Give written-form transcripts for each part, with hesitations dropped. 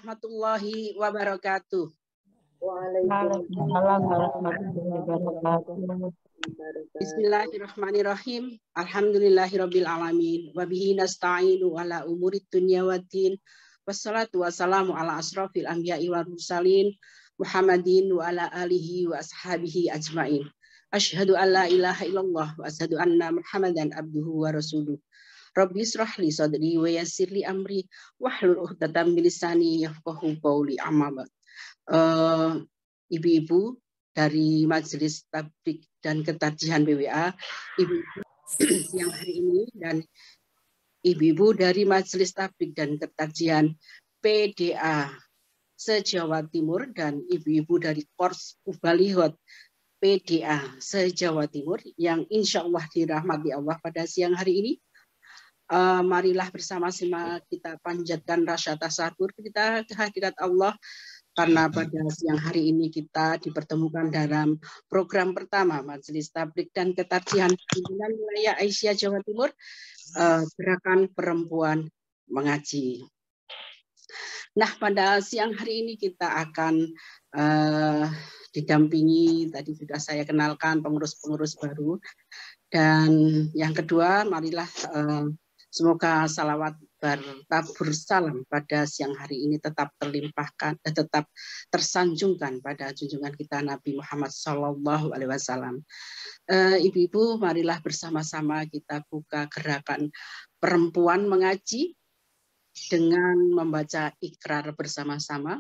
warahmatullahi wabarakatuh. Waalaikumsalam warahmatullahi wabarakatuh. Bismillahirrahmanirrahim. Alhamdulillahirabbil alamin. Wa bihi nasta'inu ala umurid dunya waddin. Wassalatu wassalamu ala asrofil anbiya'i wal mursalin Muhammadin wa ala alihi wa ashabihi ajmain. Asyhadu an la ilaha illallah wa asyhadu anna Muhammadan abduhu wa rasuluh. Rabbi israh li sadri wa yassir li amri wahlul 'uqdatam min lisani yafqahu qawli. Amma ba'd. Ibu-ibu dari Majelis Tablik dan Ketajihan BWA, ibu-ibu yang hari ini, dan ibu-ibu dari Majelis Tablik dan Ketajihan PDA se-Jawa Timur, dan ibu-ibu dari Kors Ubalihot PDA se-Jawa Timur yang insya Allah dirahmati Allah pada siang hari ini. Marilah bersama-sama kita panjatkan rasa tasakur kita kehadirat Allah, karena pada siang hari ini kita dipertemukan dalam program pertama Majelis Tablik dan Ketajihan Pimpinan Wilayah Aisyah Jawa Timur, Gerakan Perempuan Mengaji. Nah, pada siang hari ini kita akan didampingi, tadi sudah saya kenalkan pengurus-pengurus baru, dan yang kedua, marilah semoga salawat bertabur salam pada siang hari ini tetap terlimpahkan, tetap tersanjungkan pada junjungan kita Nabi Muhammad SAW. Ibu-ibu, marilah bersama-sama kita buka gerakan perempuan mengaji dengan membaca ikrar bersama-sama.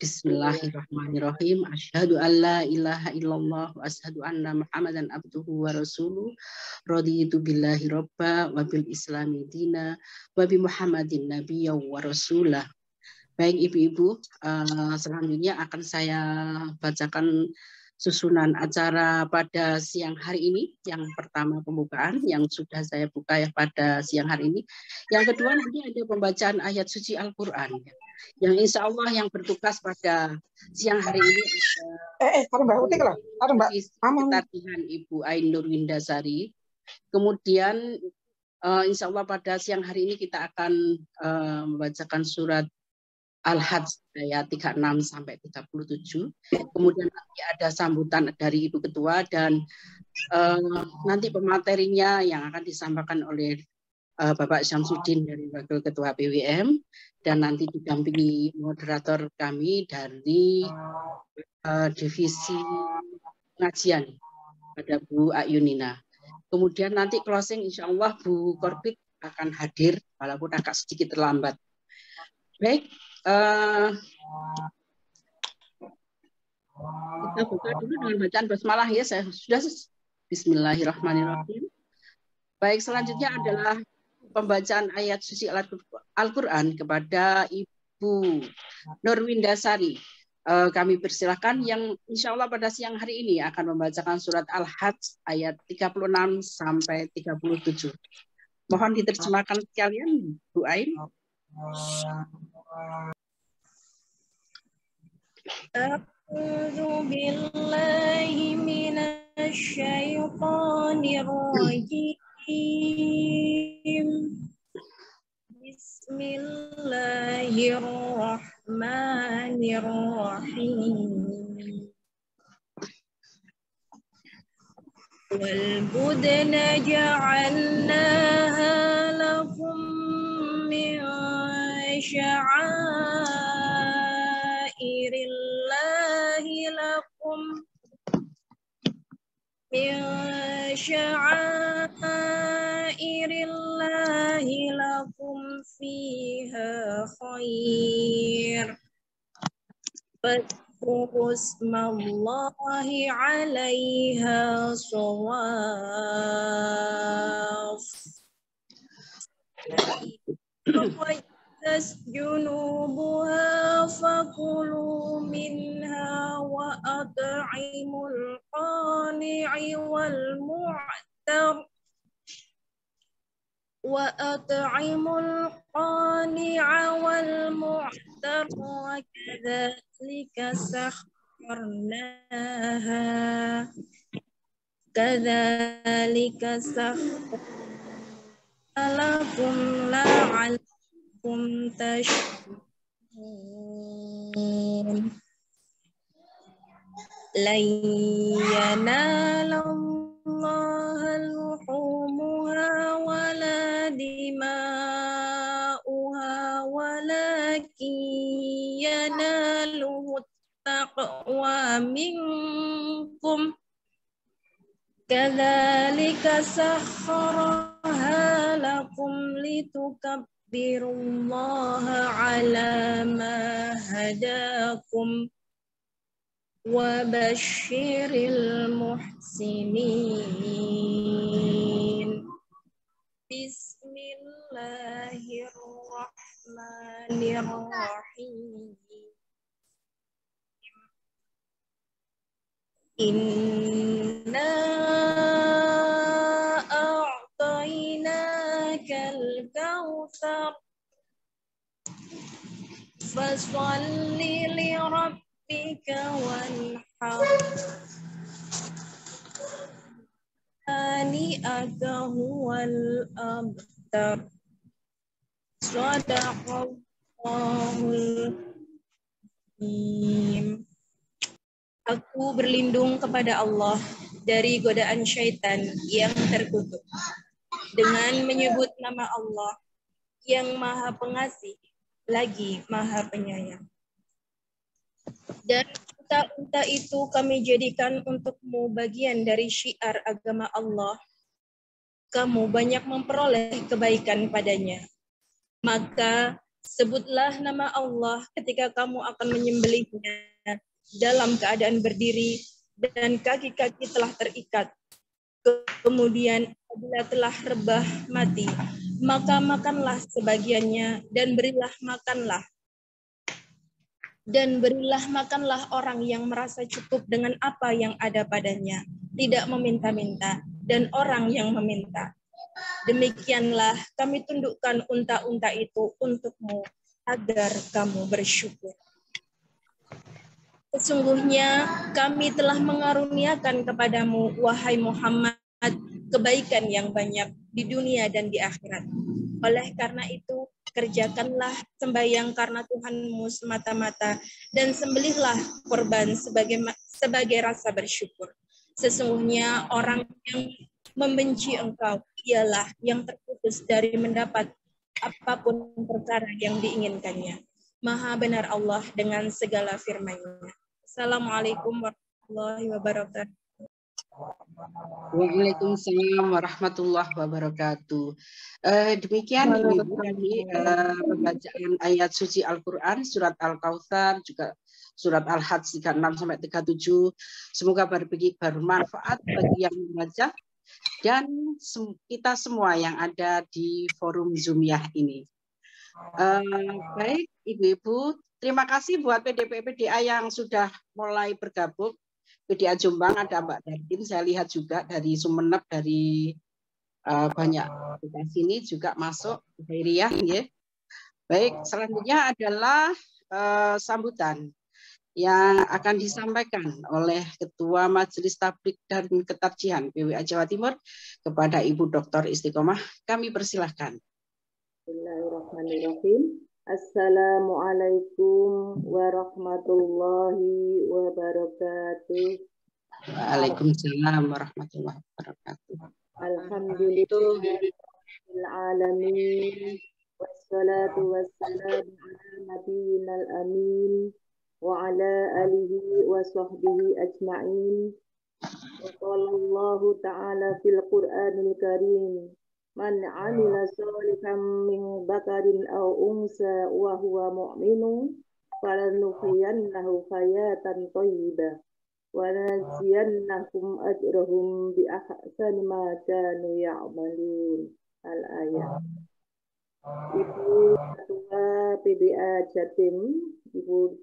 Bismillahirrahmanirrahim. Asyhadu an la ilaha illallah wa asyhadu anna Muhammadan abduhu wa rasuluh. Raditu billahi robba wa bil islami dina wa bi Muhammadin nabiyya wa rasulah. Baik ibu-ibu, selanjutnya akan saya bacakan susunan acara pada siang hari ini. Yang pertama pembukaan yang sudah saya buka ya pada siang hari ini. Yang kedua nanti ada pembacaan ayat suci Al-Quran. Yang insya Allah yang bertugas pada siang hari ini ada Ketajihan Ibu Ainur Windasari. Kemudian insya Allah pada siang hari ini kita akan membacakan surat Al-Hajj ayat 36 sampai 37. Kemudian nanti ada sambutan dari Ibu Ketua, dan nanti pematerinya yang akan disampaikan oleh Bapak Syamsuddin dari Wakil Ketua PWM, dan nanti didampingi moderator kami dari divisi pengajian, ada Bu Ayunina. Kemudian nanti closing insya Allah Bu Korbit akan hadir walaupun agak sedikit terlambat. Baik, kita buka dulu dengan bacaan basmalah ya. Saya sudah. Bismillahirrahmanirrahim. Baik, selanjutnya adalah pembacaan ayat suci Al-Quran kepada Ibu Nurwindasari. Kami persilahkan yang insya Allah pada siang hari ini akan membacakan surat Al-Hajj ayat 36 sampai 37. Mohon diterjemahkan sekalian, Bu Ain. A'udzu billahi minasy syaithanir rajim. Bismillahirrahmanirrahim. Wal budna ja'alnaha lakum min sya'airillahi lakum fiha khair. Fadhkuru ismallahi 'alaiha shawaf. Junubuha fakulu minha wa at'imul qani'i wal mu'tar wa kadzalika sakharnaha lakum la'allakum tashkurun. lan yanalallaha luhumuha wala dima'uha walakin yanaluhu taqwa minkum kadzalika sakhkharaha lakum litukabbirullaha ala ma hadakum wa basyiril muhsinin. Bismillahirrahmanirrahim. Inna a'tainakal kautsar fasholli li rabbika wanhar ani'aka huwal abtar. Shadaqallahul azim. Aku berlindung kepada Allah dari godaan syaitan yang terkutuk dengan menyebut nama Allah yang Maha Pengasih lagi Maha Penyayang. Dan unta-unta itu kami jadikan untukmu bagian dari syiar agama Allah. Kamu banyak memperoleh kebaikan padanya. Maka sebutlah nama Allah ketika kamu akan menyembelihnya dalam keadaan berdiri dan kaki-kaki telah terikat. Kemudian apabila telah rebah mati, maka makanlah sebagiannya dan berilah makanlah orang yang merasa cukup dengan apa yang ada padanya, tidak meminta-minta, dan orang yang meminta. Demikianlah kami tundukkan unta-unta itu untukmu agar kamu bersyukur. Sesungguhnya kami telah mengaruniakan kepadamu, wahai Muhammad, kebaikan yang banyak di dunia dan di akhirat. Oleh karena itu, kerjakanlah sembahyang karena Tuhanmu semata-mata dan sembelihlah korban sebagai rasa bersyukur. Sesungguhnya orang yang membenci engkau ialah yang terputus dari mendapat apapun perkara yang diinginkannya. Maha benar Allah dengan segala firman-Nya. Assalamualaikum warahmatullahi wabarakatuh. Waalaikumsalam warahmatullahi wabarakatuh. Demikian Ibu tadi pembacaan ayat suci Al-Quran, surat Al-Kautsar, juga surat Al-Hajj 36-37. Semoga bermanfaat bagi yang membaca dan kita semua yang ada di forum Zoomiyah ini. Baik Ibu-Ibu, terima kasih buat PDP-PDA yang sudah mulai bergabung. PDA Jombang ada Mbak Dartin, saya lihat juga dari Sumeneb, dari banyak di sini juga masuk Khairiyah, ya. Baik, selanjutnya adalah sambutan yang akan disampaikan oleh Ketua Majelis Tabligh dan Ketarjihan PWA Jawa Timur kepada Ibu Dr. Istiqomah. Kami persilahkan. Bismillahirrahmanirrahim. Assalamualaikum warahmatullahi wabarakatuh. Waalaikumsalam warahmatullahi wabarakatuh. Alhamdulillahirabbil alamin. Wassalatu wassalamu ala nabiyyinal amin wa ala alihi wa sahbihi ajma'in. Wa qala Allahu ta'ala fil Qur'anil Karim. Man 'amila shalihan min dzakarin aw unsa wa huwa mu'minun falanuhyiyannahu hayatan thayyibah wa najziyannahum ajrahum bi ahsani ma kanu ya'malun. Al-ayat. Ibu Ketua PBA Jatim, Ibu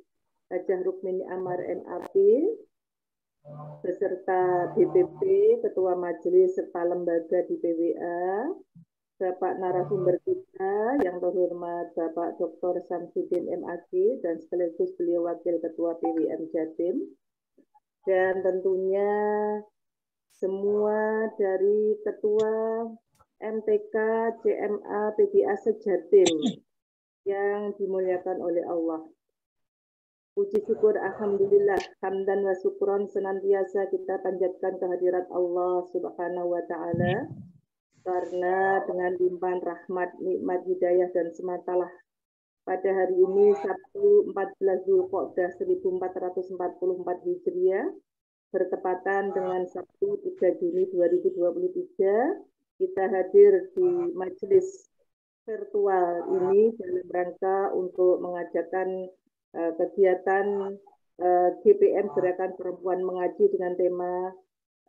Hajah Rukmini Amar NAP, beserta BPP, Ketua Majelis serta lembaga di PWA, Bapak narasumber kita yang terhormat Bapak Dr. Samsudin MAG dan sekaligus beliau Wakil Ketua PWM Jatim, dan tentunya semua dari Ketua MTK, CMA, PDA sejatim yang dimuliakan oleh Allah. Puji syukur alhamdulillah, hamdan wa syukron senantiasa kita panjatkan kehadirat Allah Subhanahu wa taala, karena dengan limpahan rahmat, nikmat, hidayah dan sematalah pada hari ini Sabtu 14 Zulqa'dah 1444 Hijriah bertepatan dengan Sabtu 3 Juni 2023, kita hadir di majelis virtual ini dalam rangka untuk mengajarkan kegiatan GPM Gerakan Perempuan Mengaji dengan tema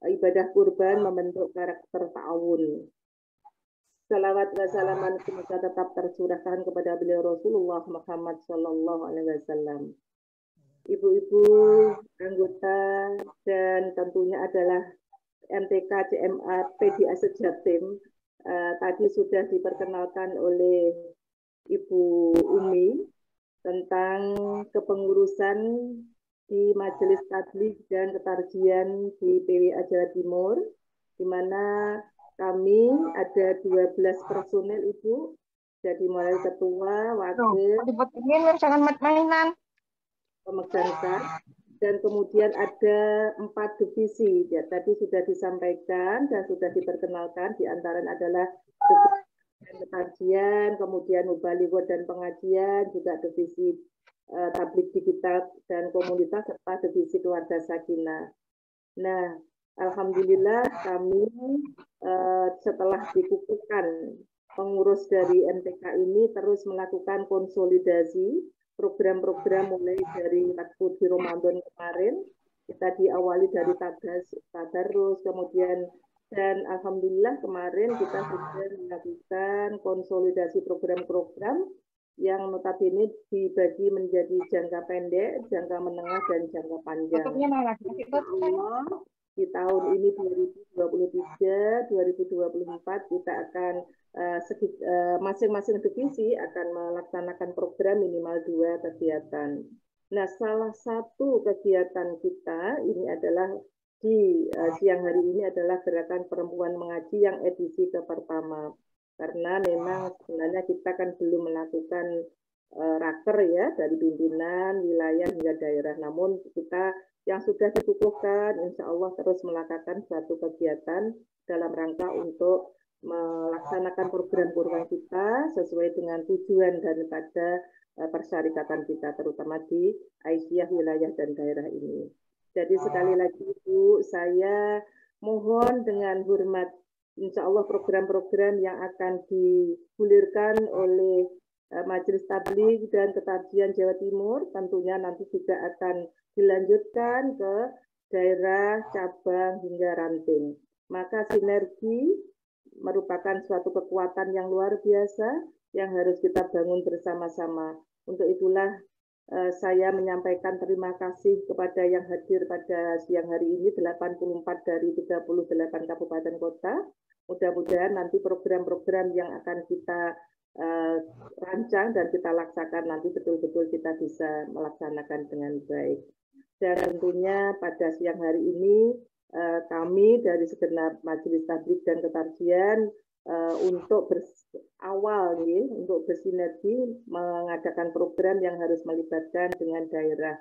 ibadah kurban membentuk karakter ta'awun. Salawat wa salaman semoga tetap tercurahkan kepada beliau Rasulullah Muhammad Sallallahu Alaihi Wasallam. Ibu-ibu anggota dan tentunya adalah MTK CMA PDA Sejatim, tadi sudah diperkenalkan oleh Ibu Umi tentang kepengurusan di Majelis Tabligh dan Ketarjian di PWA Jawa Timur, di mana kami ada 12 personel Ibu, jadi mulai ketua, wakil, pemegang kas, dan kemudian ada 4 divisi. Ya, tadi sudah disampaikan dan sudah diperkenalkan, di antara adalah ketarjian, kemudian mubalighah dan pengajian, juga divisi tabligh digital dan komunitas, serta divisi keluarga sakinah. Nah, alhamdulillah kami setelah dikukuhkan pengurus dari MTK ini terus melakukan konsolidasi program-program mulai dari waktu di Ramadan kemarin. Kita diawali dari tadarus, kemudian dan alhamdulillah kemarin kita sudah melakukan konsolidasi program-program yang notabene dibagi menjadi jangka pendek, jangka menengah, dan jangka panjang. Allah, di tahun ini 2023, 2024 kita akan masing-masing divisi akan melaksanakan program minimal 2 kegiatan. Nah, salah satu kegiatan kita ini adalah di siang hari ini adalah Gerakan Perempuan Mengaji yang edisi pertama. Karena memang sebenarnya kita kan belum melakukan raker ya dari pimpinan wilayah hingga daerah. Namun kita yang sudah dikukuhkan insya Allah terus melakukan suatu kegiatan dalam rangka untuk melaksanakan program-program kita sesuai dengan tujuan daripada persyarikatan kita, terutama di Aisyah wilayah dan daerah ini. Jadi sekali lagi Bu, saya mohon dengan hormat, insya Allah program-program yang akan digulirkan oleh Majelis Tabligh dan Ketarjian Jawa Timur tentunya nanti juga akan dilanjutkan ke daerah, cabang, hingga ranting. Maka sinergi merupakan suatu kekuatan yang luar biasa yang harus kita bangun bersama-sama. Untuk itulah saya menyampaikan terima kasih kepada yang hadir pada siang hari ini, 84 dari 38 kabupaten kota. Mudah-mudahan nanti program-program yang akan kita rancang dan kita laksanakan nanti betul-betul kita bisa melaksanakan dengan baik. Dan tentunya pada siang hari ini kami dari segenap Majelis Tabligh dan Ketarjian untuk untuk bersinergi mengadakan program yang harus melibatkan dengan daerah.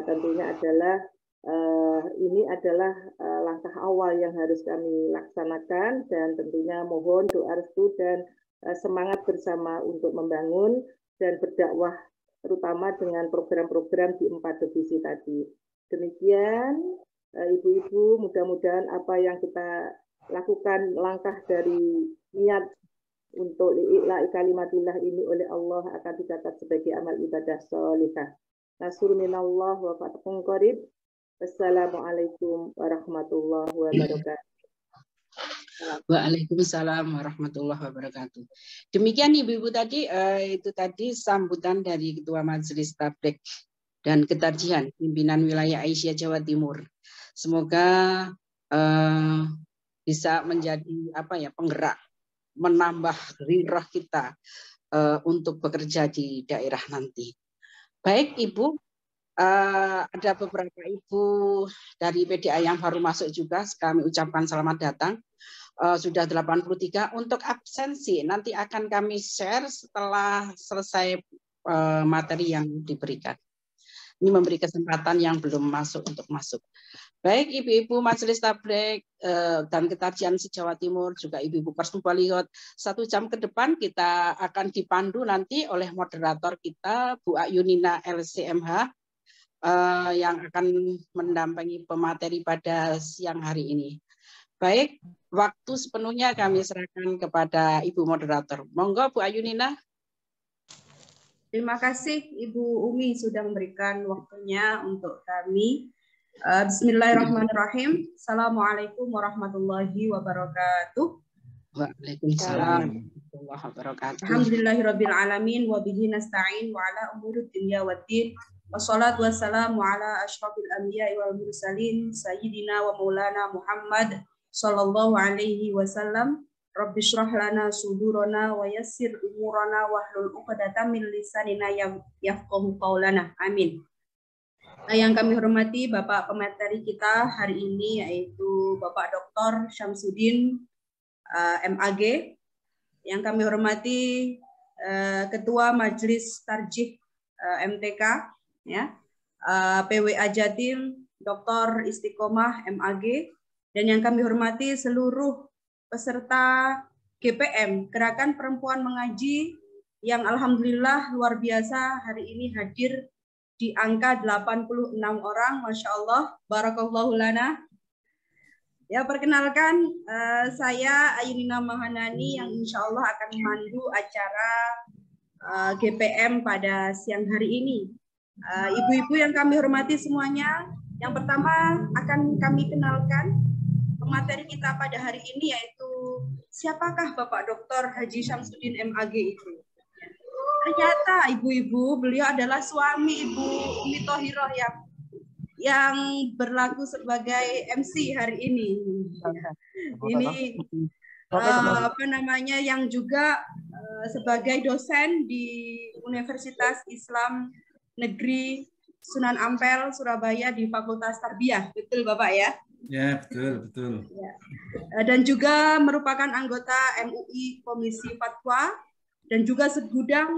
Tentunya adalah ini adalah langkah awal yang harus kami laksanakan dan tentunya mohon doa restu dan semangat bersama untuk membangun dan berdakwah terutama dengan program-program di 4 divisi tadi. Demikian Ibu-ibu, mudah-mudahan apa yang kita lakukan langkah dari niat untuk li'i'la'i kalimatillah ini oleh Allah akan dicatat sebagai amal ibadah sholihah. Nasrun minallah wa fathun qarib. Wassalamualaikum warahmatullahi wabarakatuh. Waalaikumsalam warahmatullahi wabarakatuh. Demikian Ibu-ibu tadi, itu tadi sambutan dari Ketua Majelis Tabligh dan Ketarjian Pimpinan Wilayah Aisyah Jawa Timur. Semoga bisa menjadi penggerak, menambah gairah kita untuk bekerja di daerah nanti. Baik Ibu, ada beberapa Ibu dari PDA yang baru masuk juga, kami ucapkan selamat datang. sudah 83. Untuk absensi nanti akan kami share setelah selesai materi yang diberikan. Ini memberi kesempatan yang belum masuk untuk masuk. Baik Ibu-Ibu Majelis Tabligh dan Ketajian se-Jawa Timur, juga Ibu-Ibu Persum Balighot, 1 jam ke depan kita akan dipandu nanti oleh moderator kita, Bu Ayunina LCMH, yang akan mendampingi pemateri pada siang hari ini. Baik, waktu sepenuhnya kami serahkan kepada Ibu Moderator. Monggo Bu Ayunina. Terima kasih Ibu Umi sudah memberikan waktunya untuk kami. Bismillahirrahmanirrahim. Assalamualaikum warahmatullahi wabarakatuh. Waalaikumsalam warahmatullahi wabarakatuh. Alhamdulillahirabbil alamin wa bihi nasta'in wa ala umuri dunya waddin. Wassalatu wassalamu ala asyrafil anbiya'i wal mursalin sayyidina wa maulana Muhammad sallallahu alaihi wasallam. Rabbi shrah lana sudurana wa yassir umurana wahlul 'uqdatam min lisanina yafqahu qaulana. Amin. Yang kami hormati Bapak pemateri kita hari ini yaitu Bapak Dr. Syamsuddin MAG. Yang kami hormati Ketua Majelis Tarjih MTK ya. PWA Jatim Dr. Istiqomah MAG, dan yang kami hormati seluruh peserta GPM, Gerakan Perempuan Mengaji, yang alhamdulillah luar biasa hari ini hadir di angka 86 orang, Masya Allah, Barakallahu lana. Ya, perkenalkan saya Ayunina Mahanani yang insya Allah akan memandu acara GPM pada siang hari ini. Ibu-ibu yang kami hormati semuanya, yang pertama akan kami kenalkan pemateri kita pada hari ini, yaitu siapakah Bapak Dr. Haji Syamsuddin MAG itu. Ternyata ibu-ibu, beliau adalah suami Ibu Umi Thohiroh yang berlaku sebagai MC hari ini. Ini apa namanya, yang juga sebagai dosen di Universitas Islam Negeri Sunan Ampel Surabaya di Fakultas Tarbiyah. Betul Bapak ya? Ya, betul. Ya. Dan juga merupakan anggota MUI Komisi Fatwa, dan juga segudang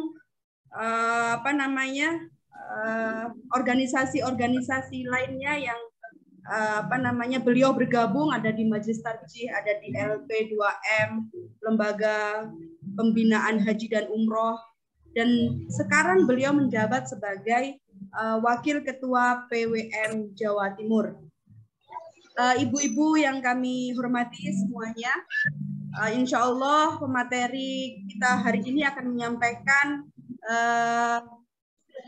organisasi-organisasi lainnya yang beliau bergabung, ada di Majelis Tarjih, ada di LP2M, Lembaga Pembinaan Haji dan Umroh, dan sekarang beliau menjabat sebagai Wakil Ketua PWM Jawa Timur. Ibu-ibu yang kami hormati semuanya, insya Allah pemateri kita hari ini akan menyampaikan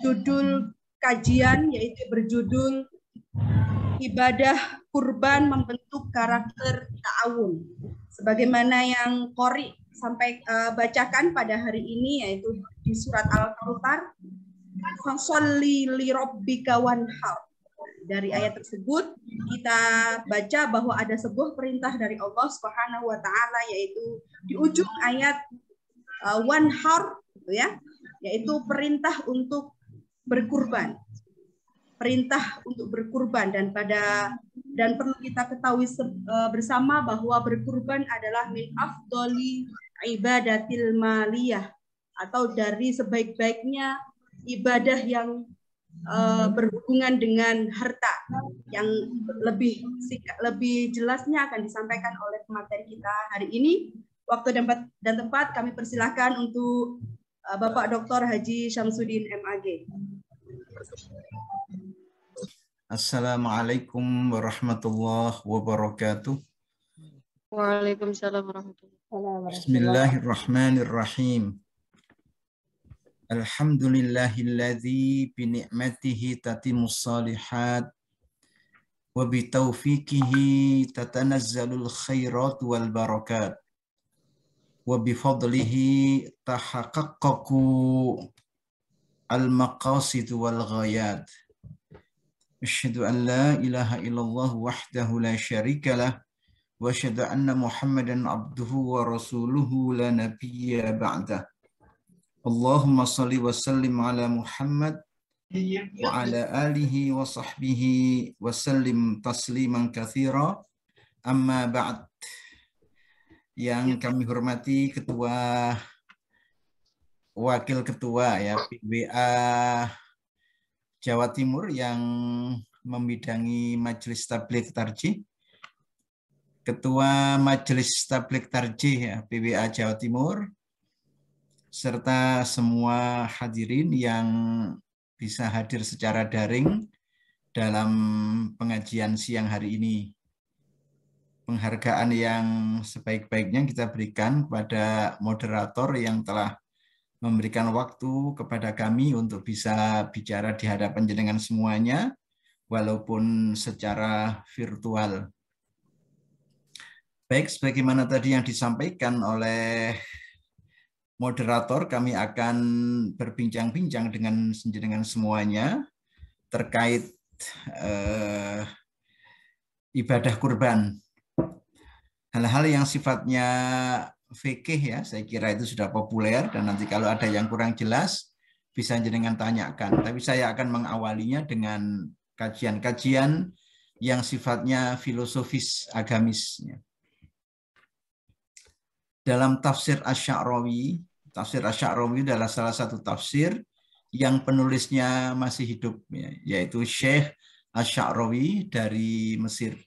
judul kajian, yaitu berjudul Ibadah Kurban Membentuk Karakter Ta'awun. Sebagaimana yang Qori sampai bacakan pada hari ini, yaitu di surat Al-Kautsar, Fasholli li rabbika wanhar. Dari ayat tersebut kita baca bahwa ada sebuah perintah dari Allah Subhanahu wa taala, yaitu di ujung ayat wanhar, ya, yaitu perintah untuk berkurban. Perintah untuk berkurban, dan perlu kita ketahui bersama bahwa berkurban adalah min afdoli ibadatil maliyah, atau dari sebaik-baiknya ibadah yang berhubungan dengan harta. Yang lebih jelasnya akan disampaikan oleh pemateri kita hari ini. Waktu dan tempat kami persilahkan untuk Bapak Dr. Haji Syamsuddin MAG. Assalamualaikum warahmatullahi wabarakatuh. Waalaikumsalam warahmatullahi wabarakatuh. Bismillahirrahmanirrahim. Alhamdulillahilladzi bi ni'matihi tatimmus shalihat wa bi taufiqihi tatanazzalul khairat wal barakat wa bi fadlihi tahaqqaqu al maqasid wal ghayat. Asyhadu an la ilaha illallah wahdahu la syarika lah wa asyhadu anna Muhammadan abduhu wa rasuluhu la nabiyya ba'dah. Allahumma salli wa sallim ala Muhammad wa ala alihi wa sahbihi wa sallim tasliman katsira. Amma ba'd. Yang kami hormati Ketua, Wakil Ketua ya PWA Jawa Timur yang membidangi Majelis Tabligh Tarjih, Ketua Majelis Tabligh Tarjih ya PWA Jawa Timur, serta semua hadirin yang bisa hadir secara daring dalam pengajian siang hari ini. Penghargaan yang sebaik-baiknya kita berikan kepada moderator yang telah memberikan waktu kepada kami untuk bisa bicara di hadapan jenengan semuanya, walaupun secara virtual. Baik, sebagaimana tadi yang disampaikan oleh moderator, kami akan berbincang-bincang dengan jenengan semuanya terkait ibadah kurban. Hal-hal yang sifatnya fikih ya, saya kira itu sudah populer, dan nanti kalau ada yang kurang jelas bisa jenengan tanyakan. Tapi saya akan mengawalinya dengan kajian-kajian yang sifatnya filosofis agamis. Dalam tafsir Asy-Sya'rawi, tafsir Asy-Sya'rawi adalah salah satu tafsir yang penulisnya masih hidup, yaitu Syekh Asy-Sya'rawi dari Mesir.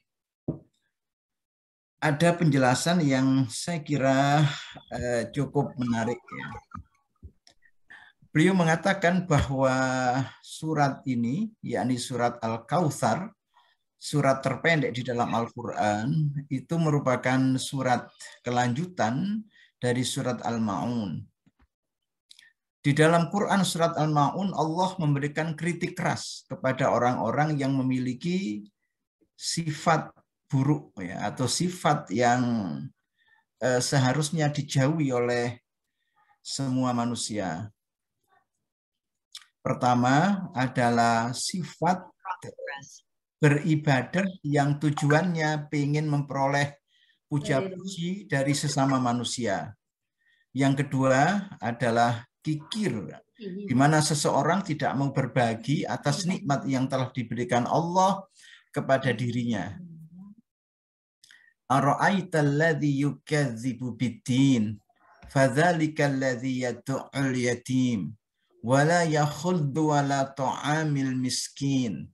Ada penjelasan yang saya kira cukup menarik. Ya. Beliau mengatakan bahwa surat ini, yakni surat Al-Kautsar, surat terpendek di dalam Al-Quran, itu merupakan surat kelanjutan dari surat Al-Ma'un. Di dalam Quran surat Al-Ma'un, Allah memberikan kritik keras kepada orang-orang yang memiliki sifat buruk ya, atau sifat yang seharusnya dijauhi oleh semua manusia. Pertama adalah sifat beribadah yang tujuannya ingin memperoleh puja-puji dari sesama manusia. Yang kedua adalah kikir, di mana seseorang tidak mau berbagi atas nikmat yang telah diberikan Allah kepada dirinya. Ara'aital ladzi yukadzibu biddin fadzalikal ladzi yad'ul yatim wala yakhuddu wala ta'amil miskin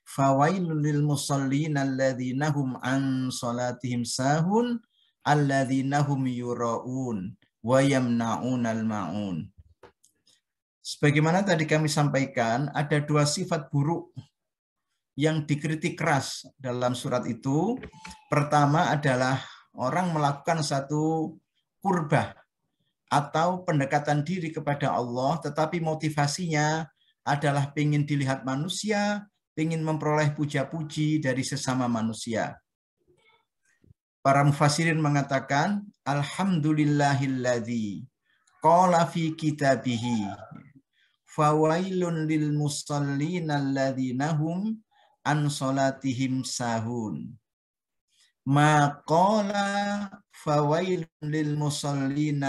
fawailul lil musallin alladzina hum an salatihim sahun alladzina hum yura'un wa yamna'unal ma'un. Sebagaimana tadi kami sampaikan, ada dua sifat buruk yang dikritik keras dalam surat itu. Pertama adalah orang melakukan satu qurbah atau pendekatan diri kepada Allah, tetapi motivasinya adalah ingin dilihat manusia, ingin memperoleh puja-puji dari sesama manusia. Para mufassirin mengatakan, Alhamdulillahilladzi qala fi kitabihi fawailun lil musallin alladzina hum an salatihim sahun. Maqala fawailun lil musallin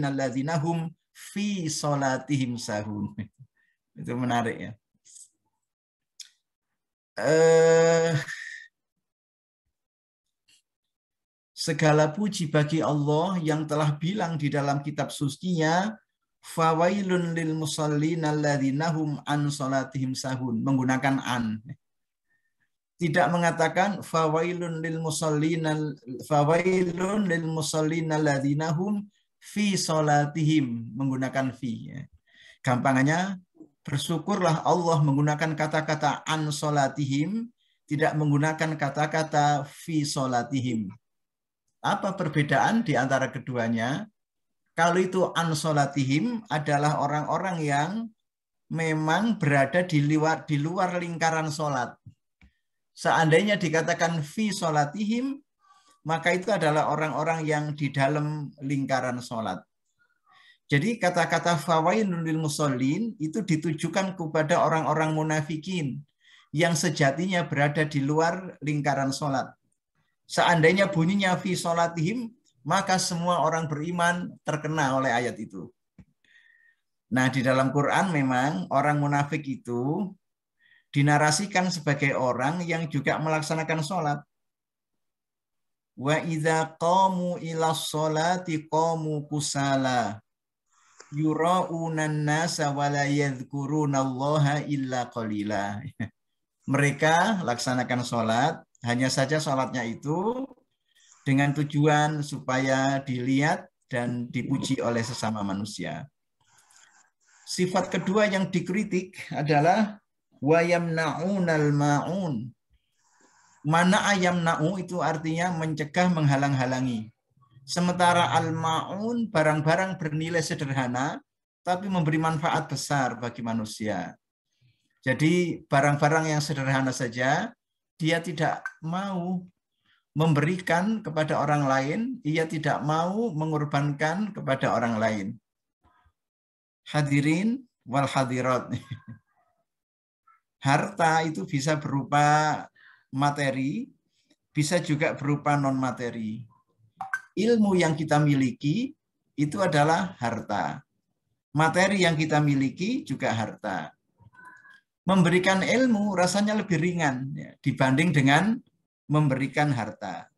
alladzina hum fi salatihim sahun. Itu menarik ya. Segala puji bagi Allah yang telah bilang di dalam kitab sucinya, fawailun lil musallin alladzina hum an salatihim sahun, menggunakan an. Tidak mengatakan fawailun lil musallin alladzina hum fi salatihim, menggunakan fi. Gampangannya, bersyukurlah Allah menggunakan kata-kata an salatihim, tidak menggunakan kata-kata fi salatihim. Apa perbedaan di antara keduanya? Kalau itu an salatihim adalah orang-orang yang memang berada di luar lingkaran sholat. Seandainya dikatakan fi salatihim, maka itu adalah orang-orang yang di dalam lingkaran sholat. Jadi kata-kata fawailun lil musallin itu ditujukan kepada orang-orang munafikin yang sejatinya berada di luar lingkaran sholat. Seandainya bunyinya fi salatihim, maka semua orang beriman terkena oleh ayat itu. Nah, di dalam Quran memang orang munafik itu dinarasikan sebagai orang yang juga melaksanakan sholat. wa idza qamu ila sholati qamu kusala yura'unan nasa wa la yadhkurunallaha illa qalila. Mereka laksanakan sholat, hanya saja sholatnya itu dengan tujuan supaya dilihat dan dipuji oleh sesama manusia. Sifat kedua yang dikritik adalah wa yamna'unal ma'un. Mana yamna'u itu artinya mencegah, menghalang-halangi. Sementara al-ma'un barang-barang bernilai sederhana tapi memberi manfaat besar bagi manusia. Jadi barang-barang yang sederhana saja dia tidak mau memberikan kepada orang lain, ia tidak mau mengorbankan kepada orang lain. Hadirin wal hadirat. Harta itu bisa berupa materi, bisa juga berupa non-materi. Ilmu yang kita miliki itu adalah harta. Materi yang kita miliki juga harta. Memberikan ilmu rasanya lebih ringan ya, dibanding dengan memberikan harta.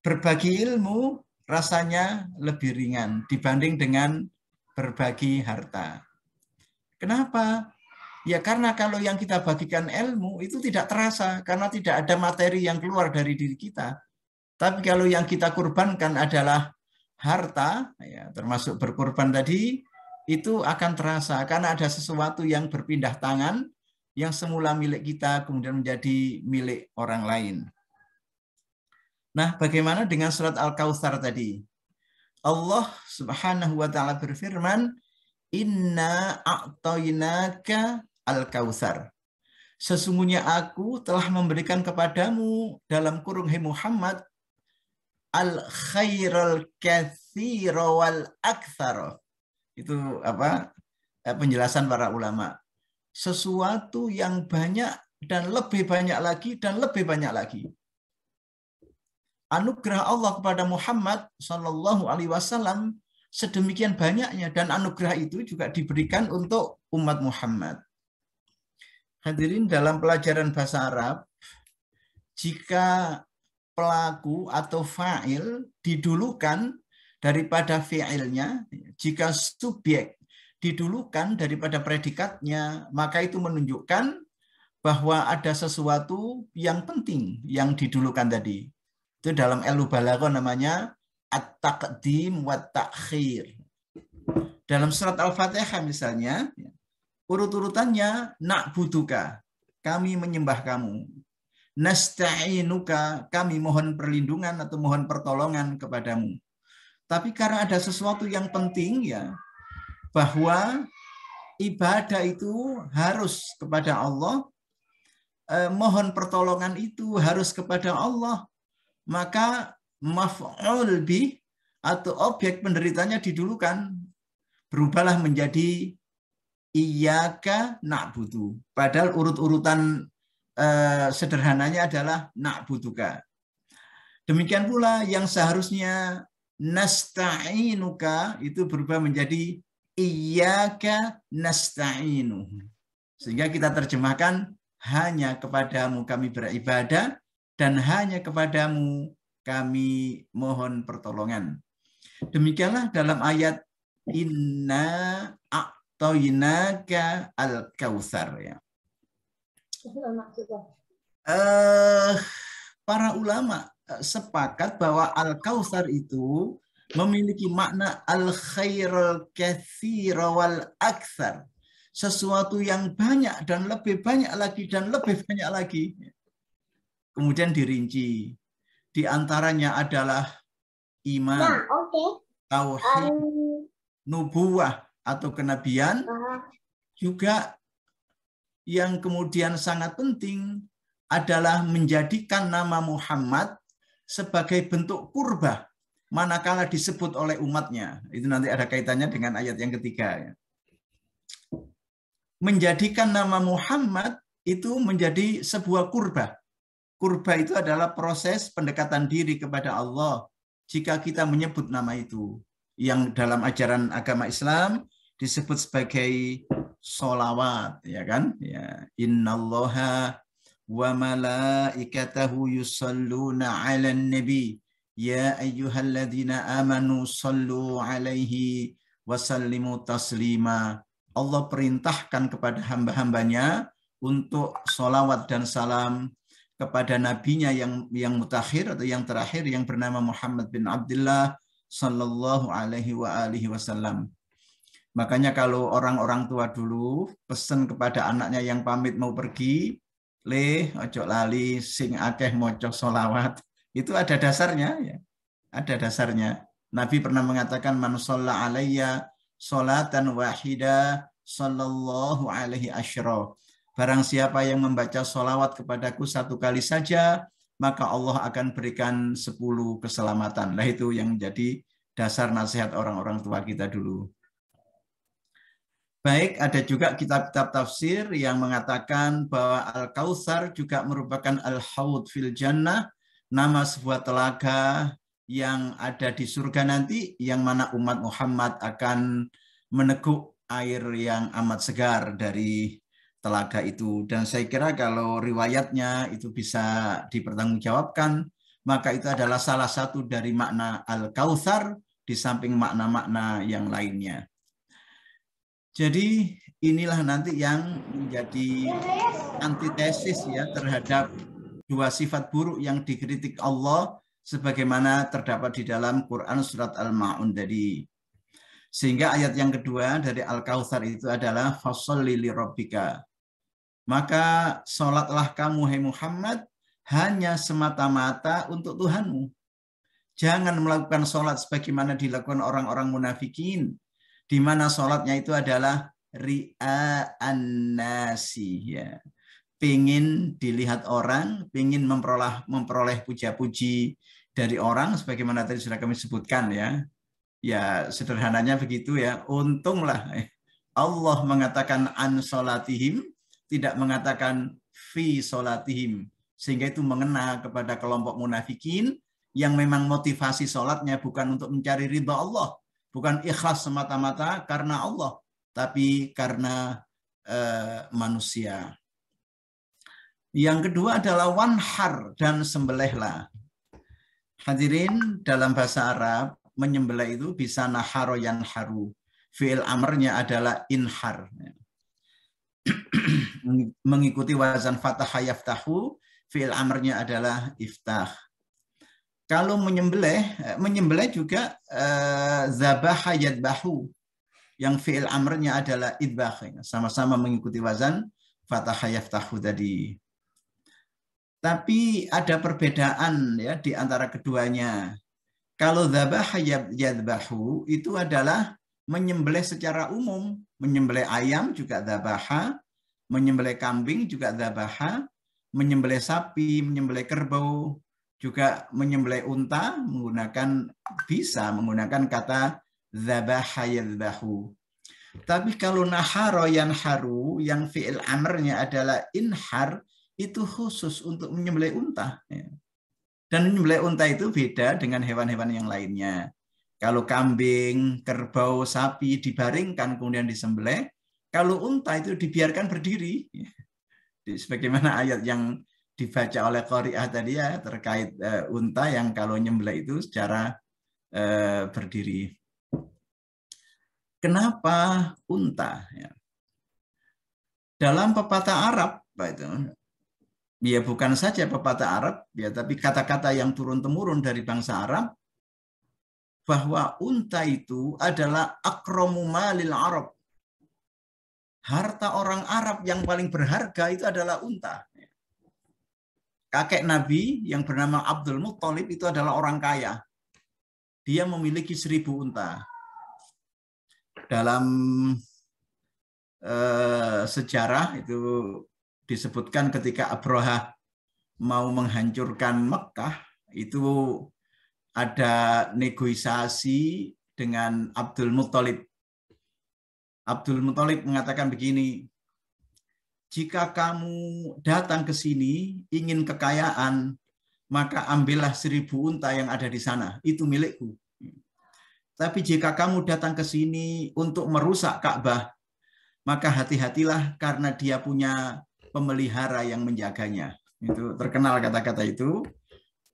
Berbagi ilmu rasanya lebih ringan dibanding dengan berbagi harta. Kenapa? Ya karena kalau yang kita bagikan ilmu itu tidak terasa karena tidak ada materi yang keluar dari diri kita. Tapi kalau yang kita kurbankan adalah harta, ya, termasuk berkorban tadi, itu akan terasa karena ada sesuatu yang berpindah tangan yang semula milik kita kemudian menjadi milik orang lain. Nah, bagaimana dengan surat Al-Kautsar tadi? Allah Subhanahu wa taala berfirman, "Inna a'tainaka al-Kautsar." Sesungguhnya aku telah memberikan kepadamu dalam kurung hai Muhammad al-khairal katsira wal aktsara. Itu apa? Penjelasan para ulama. Sesuatu yang banyak dan lebih banyak lagi dan lebih banyak lagi. Anugerah Allah kepada Muhammad Shallallahu Alaihi Wasallam sedemikian banyaknya dan anugerah itu juga diberikan untuk umat Muhammad. Hadirin, dalam pelajaran bahasa Arab, jika pelaku atau fa'il didulukan daripada fi'ilnya, jika subjek didulukan daripada predikatnya, maka itu menunjukkan bahwa ada sesuatu yang penting yang didulukan tadi. Itu dalam ilmu balaghah namanya at-taqdim wa ta'khir. Dalam surat Al-Fatihah misalnya, urut-urutannya na'buduka, kami menyembah kamu. Nasta'inuka, kami mohon perlindungan atau mohon pertolongan kepadamu. Tapi karena ada sesuatu yang penting ya, bahwa ibadah itu harus kepada Allah, mohon pertolongan itu harus kepada Allah, maka maf'ul bih atau objek penderitanya didulukan, berubahlah menjadi iyyaka na'budu. Padahal urut-urutan sederhananya adalah na'buduka. Demikian pula yang seharusnya nasta'inuka itu berubah menjadi iyyaka nasta'inu. Sehingga kita terjemahkan hanya kepadamu kami beribadah dan hanya kepadamu kami mohon pertolongan. Demikianlah dalam ayat inna a'tainaka al-kautsar ya. Para ulama sepakat bahwa al-kautsar itu memiliki makna al-khairul katsira wal aktsar. Sesuatu yang banyak dan lebih banyak lagi dan lebih banyak lagi. Kemudian dirinci. Di antaranya adalah iman, tauhid, nubuwah atau kenabian. Juga yang kemudian sangat penting adalah menjadikan nama Muhammad sebagai bentuk kurbah manakala disebut oleh umatnya. Itu nanti ada kaitannya dengan ayat yang ketiga. Menjadikan nama Muhammad itu menjadi sebuah kurbah. Kurbah itu adalah proses pendekatan diri kepada Allah jika kita menyebut nama itu. Yang dalam ajaran agama Islam disebut sebagai sholawat, ya kan? Ya, innallaha wa malaikatahu yusalluna 'alan nabi Ya ayyuhalladzina amanu sallu alaihi wasallimu taslima. Allah perintahkan kepada hamba-hambanya untuk sholawat dan salam kepada nabinya yang mutakhir atau yang terakhir yang bernama Muhammad bin Abdullah sallallahu alaihi wasallam. Makanya kalau orang-orang tua dulu pesan kepada anaknya yang pamit mau pergi, ojo lali sing akeh moco sholawat. Itu ada dasarnya ya. Ada dasarnya. Nabi pernah mengatakan man shalla alayya sholatan wahida sallallahu alaihi asyra. Barang siapa yang membaca sholawat kepadaku satu kali saja, maka Allah akan berikan 10 keselamatan. Lah itu yang menjadi dasar nasihat orang-orang tua kita dulu. Baik, ada juga kitab-kitab tafsir yang mengatakan bahwa Al-Kautsar juga merupakan Al-Haud fil Jannah, nama sebuah telaga yang ada di surga nanti, yang mana umat Muhammad akan meneguk air yang amat segar dari telaga itu. Dan saya kira kalau riwayatnya itu bisa dipertanggungjawabkan, maka itu adalah salah satu dari makna Al-Kautsar di samping makna-makna yang lainnya. Jadi inilah nanti yang menjadi antitesis ya terhadap dua sifat buruk yang dikritik Allah sebagaimana terdapat di dalam Quran surat Al-Ma'un tadi. Sehingga ayat yang kedua dari Al-Kautsar itu adalah fasholli lirabbika. Maka sholatlah kamu hai Muhammad hanya semata-mata untuk Tuhanmu. Jangan melakukan sholat sebagaimana dilakukan orang-orang munafikin, di mana sholatnya itu adalah ria'an nasi, ya. Pingin dilihat orang, pingin memperoleh puja-puji dari orang, sebagaimana tadi sudah kami sebutkan ya. Ya sederhananya begitu ya. Untunglah Allah mengatakan an sholatihim, tidak mengatakan fi sholatihim, sehingga itu mengena kepada kelompok munafikin yang memang motivasi sholatnya bukan untuk mencari ridha Allah. Bukan ikhlas semata-mata karena Allah, tapi karena manusia. Yang kedua adalah wanhar, dan sembelihlah. Hadirin, dalam bahasa Arab, menyembelih itu bisa naharo yanharu. Fi'il amrnya adalah inhar. Mengikuti wazan fatah yaftahu, fi'il amrnya adalah iftah. Kalau menyembelih juga zabaha yadbahu, yang fi'il amrnya adalah idbah, sama-sama mengikuti wazan fathah yaftahu tadi. Tapi ada perbedaan ya di antara keduanya. Kalau zabaha yadbahu itu adalah menyembelih secara umum, menyembelih ayam juga zabaha, menyembelih kambing juga zabaha, menyembelih sapi, menyembelih kerbau, juga menyembelih unta bisa menggunakan kata dzabaha yadzahu. Tapi kalau naharo yanharu, yang fi'il amrnya adalah inhar, itu khusus untuk menyembelih unta. Dan menyembelih unta itu beda dengan hewan-hewan yang lainnya. Kalau kambing, kerbau, sapi dibaringkan kemudian disembelih, kalau unta itu dibiarkan berdiri. Sebagaimana ayat yang dibaca oleh qari'ah tadi ya terkait unta yang kalau nyembelih itu secara berdiri. Kenapa unta? Ya. Dalam pepatah Arab itu, ya bukan saja pepatah Arab, ya tapi kata-kata yang turun-temurun dari bangsa Arab, bahwa unta itu adalah akramu malil Arab. Harta orang Arab yang paling berharga itu adalah unta. Kakek Nabi yang bernama Abdul Muttalib itu adalah orang kaya. Dia memiliki 1000 unta. Dalam sejarah itu disebutkan ketika Abraha mau menghancurkan Mekkah, itu ada negosiasi dengan Abdul Muttalib. Abdul Muttalib mengatakan begini, jika kamu datang ke sini ingin kekayaan, maka ambillah 1000 unta yang ada di sana, itu milikku. Tapi jika kamu datang ke sini untuk merusak Ka'bah, maka hati-hatilah karena dia punya pemelihara yang menjaganya. Itu terkenal kata-kata itu.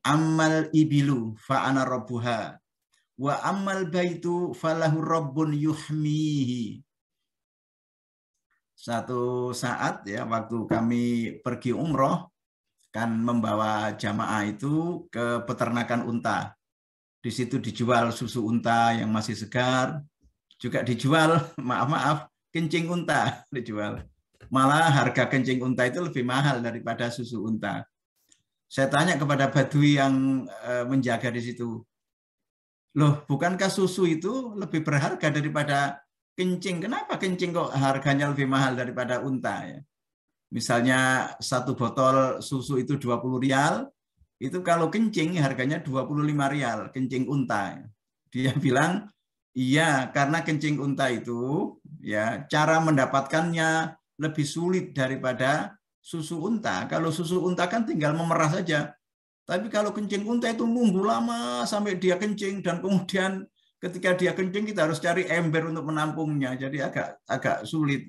ammal ibilu fa ana rabbuha wa ammal baitu falahu rabbun yuhmihi. Satu saat ya waktu kami pergi umroh kan membawa jamaah itu ke peternakan unta. Di situ dijual susu unta yang masih segar, juga dijual maaf kencing unta dijual. Malah harga kencing unta itu lebih mahal daripada susu unta. Saya tanya kepada badui yang menjaga di situ, loh bukankah susu itu lebih berharga daripada kencing? Kenapa kencing kok harganya lebih mahal daripada unta ya? Misalnya satu botol susu itu 20 rial, itu kalau kencing harganya 25 rial, kencing unta. Dia bilang, iya karena kencing unta itu ya cara mendapatkannya lebih sulit daripada susu unta. Kalau susu unta kan tinggal memerah saja. Tapi kalau kencing unta itu nunggu lama sampai dia kencing dan kemudian ketika dia kencing kita harus cari ember untuk menampungnya. Jadi agak sulit.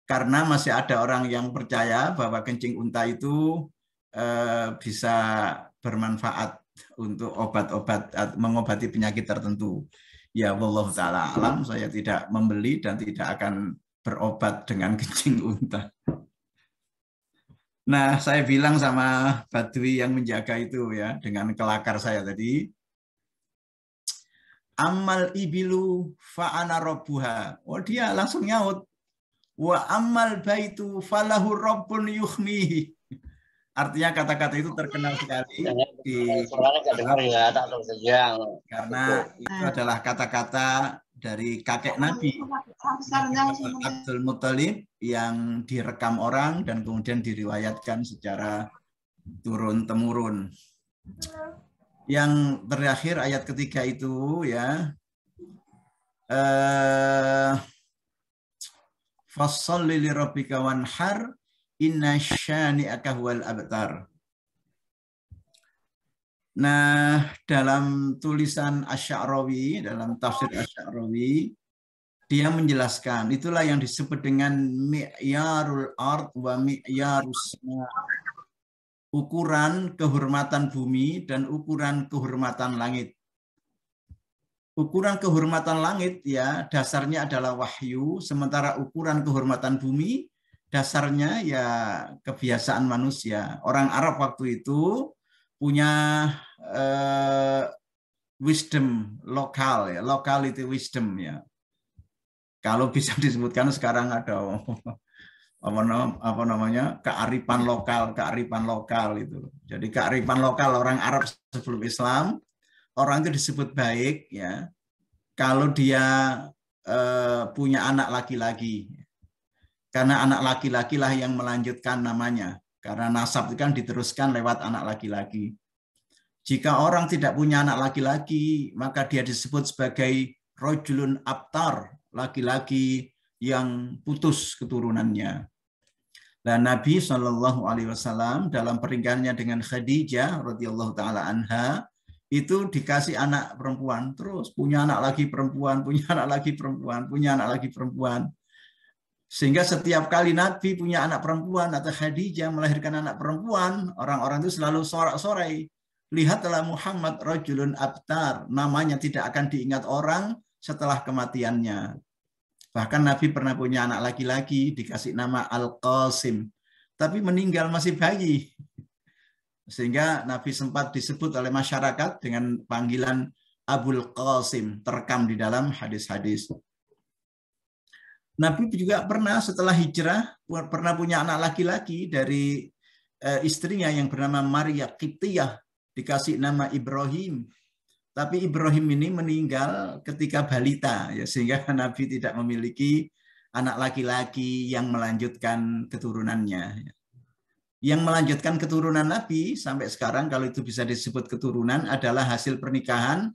Karena masih ada orang yang percaya bahwa kencing unta itu bisa bermanfaat untuk obat-obat, mengobati penyakit tertentu. Ya wallahu ta'ala alam, saya tidak membeli dan tidak akan berobat dengan kencing unta. Nah, saya bilang sama badui yang menjaga itu ya, dengan kelakar saya tadi, ammal ibilu fa'ana rabbuha. Oh, dia langsung nyaut. Wa ammal baitu falahu rabbun yuhmihi. Artinya kata-kata itu terkenal sekali karena itu adalah kata-kata dari kakek Nabi Abdul Muttalib yang direkam orang dan kemudian diriwayatkan secara turun-temurun. Yang terakhir ayat ketiga itu ya, fasholli li rabbika wanhar inna syani'aka huwal abtar. Nah, dalam tulisan Asy-Sya'rawi, dalam tafsir Asy-Sya'rawi, dia menjelaskan, itulah yang disebut dengan mi'yarul ard wa mi'yarus sama. Ukuran kehormatan bumi dan ukuran kehormatan langit. Ukuran kehormatan langit ya dasarnya adalah wahyu, sementara ukuran kehormatan bumi dasarnya ya kebiasaan manusia. Orang Arab waktu itu punya wisdom lokal ya, locality wisdom ya. Kalau bisa disebutkan sekarang ada apa namanya kearifan lokal itu. Jadi kearifan lokal orang Arab sebelum Islam, orang itu disebut baik ya kalau dia punya anak laki-laki. Karena anak laki-laki lah yang melanjutkan namanya. Karena nasab itu kan diteruskan lewat anak laki-laki. Jika orang tidak punya anak laki-laki, maka dia disebut sebagai rojulun abtar, laki-laki yang putus keturunannya. Dan Nabi SAW dalam pernikahannya dengan Khadijah radhiyallahu taala anha itu dikasih anak perempuan, terus punya anak lagi perempuan, punya anak lagi perempuan, punya anak lagi perempuan. Sehingga setiap kali Nabi punya anak perempuan atau Khadijah melahirkan anak perempuan, orang-orang itu selalu sorak-sorai. Lihatlah Muhammad rajulun abtar, namanya tidak akan diingat orang setelah kematiannya. Bahkan Nabi pernah punya anak laki-laki dikasih nama Al-Qasim, tapi meninggal masih bayi. Sehingga Nabi sempat disebut oleh masyarakat dengan panggilan Abul Qasim, terekam di dalam hadis-hadis. Nabi juga pernah setelah hijrah pernah punya anak laki-laki dari istrinya yang bernama Maria Qibtiyah, dikasih nama Ibrahim. Tapi Ibrahim ini meninggal ketika balita ya, sehingga Nabi tidak memiliki anak laki-laki yang melanjutkan keturunannya. Yang melanjutkan keturunan Nabi sampai sekarang kalau itu bisa disebut keturunan adalah hasil pernikahan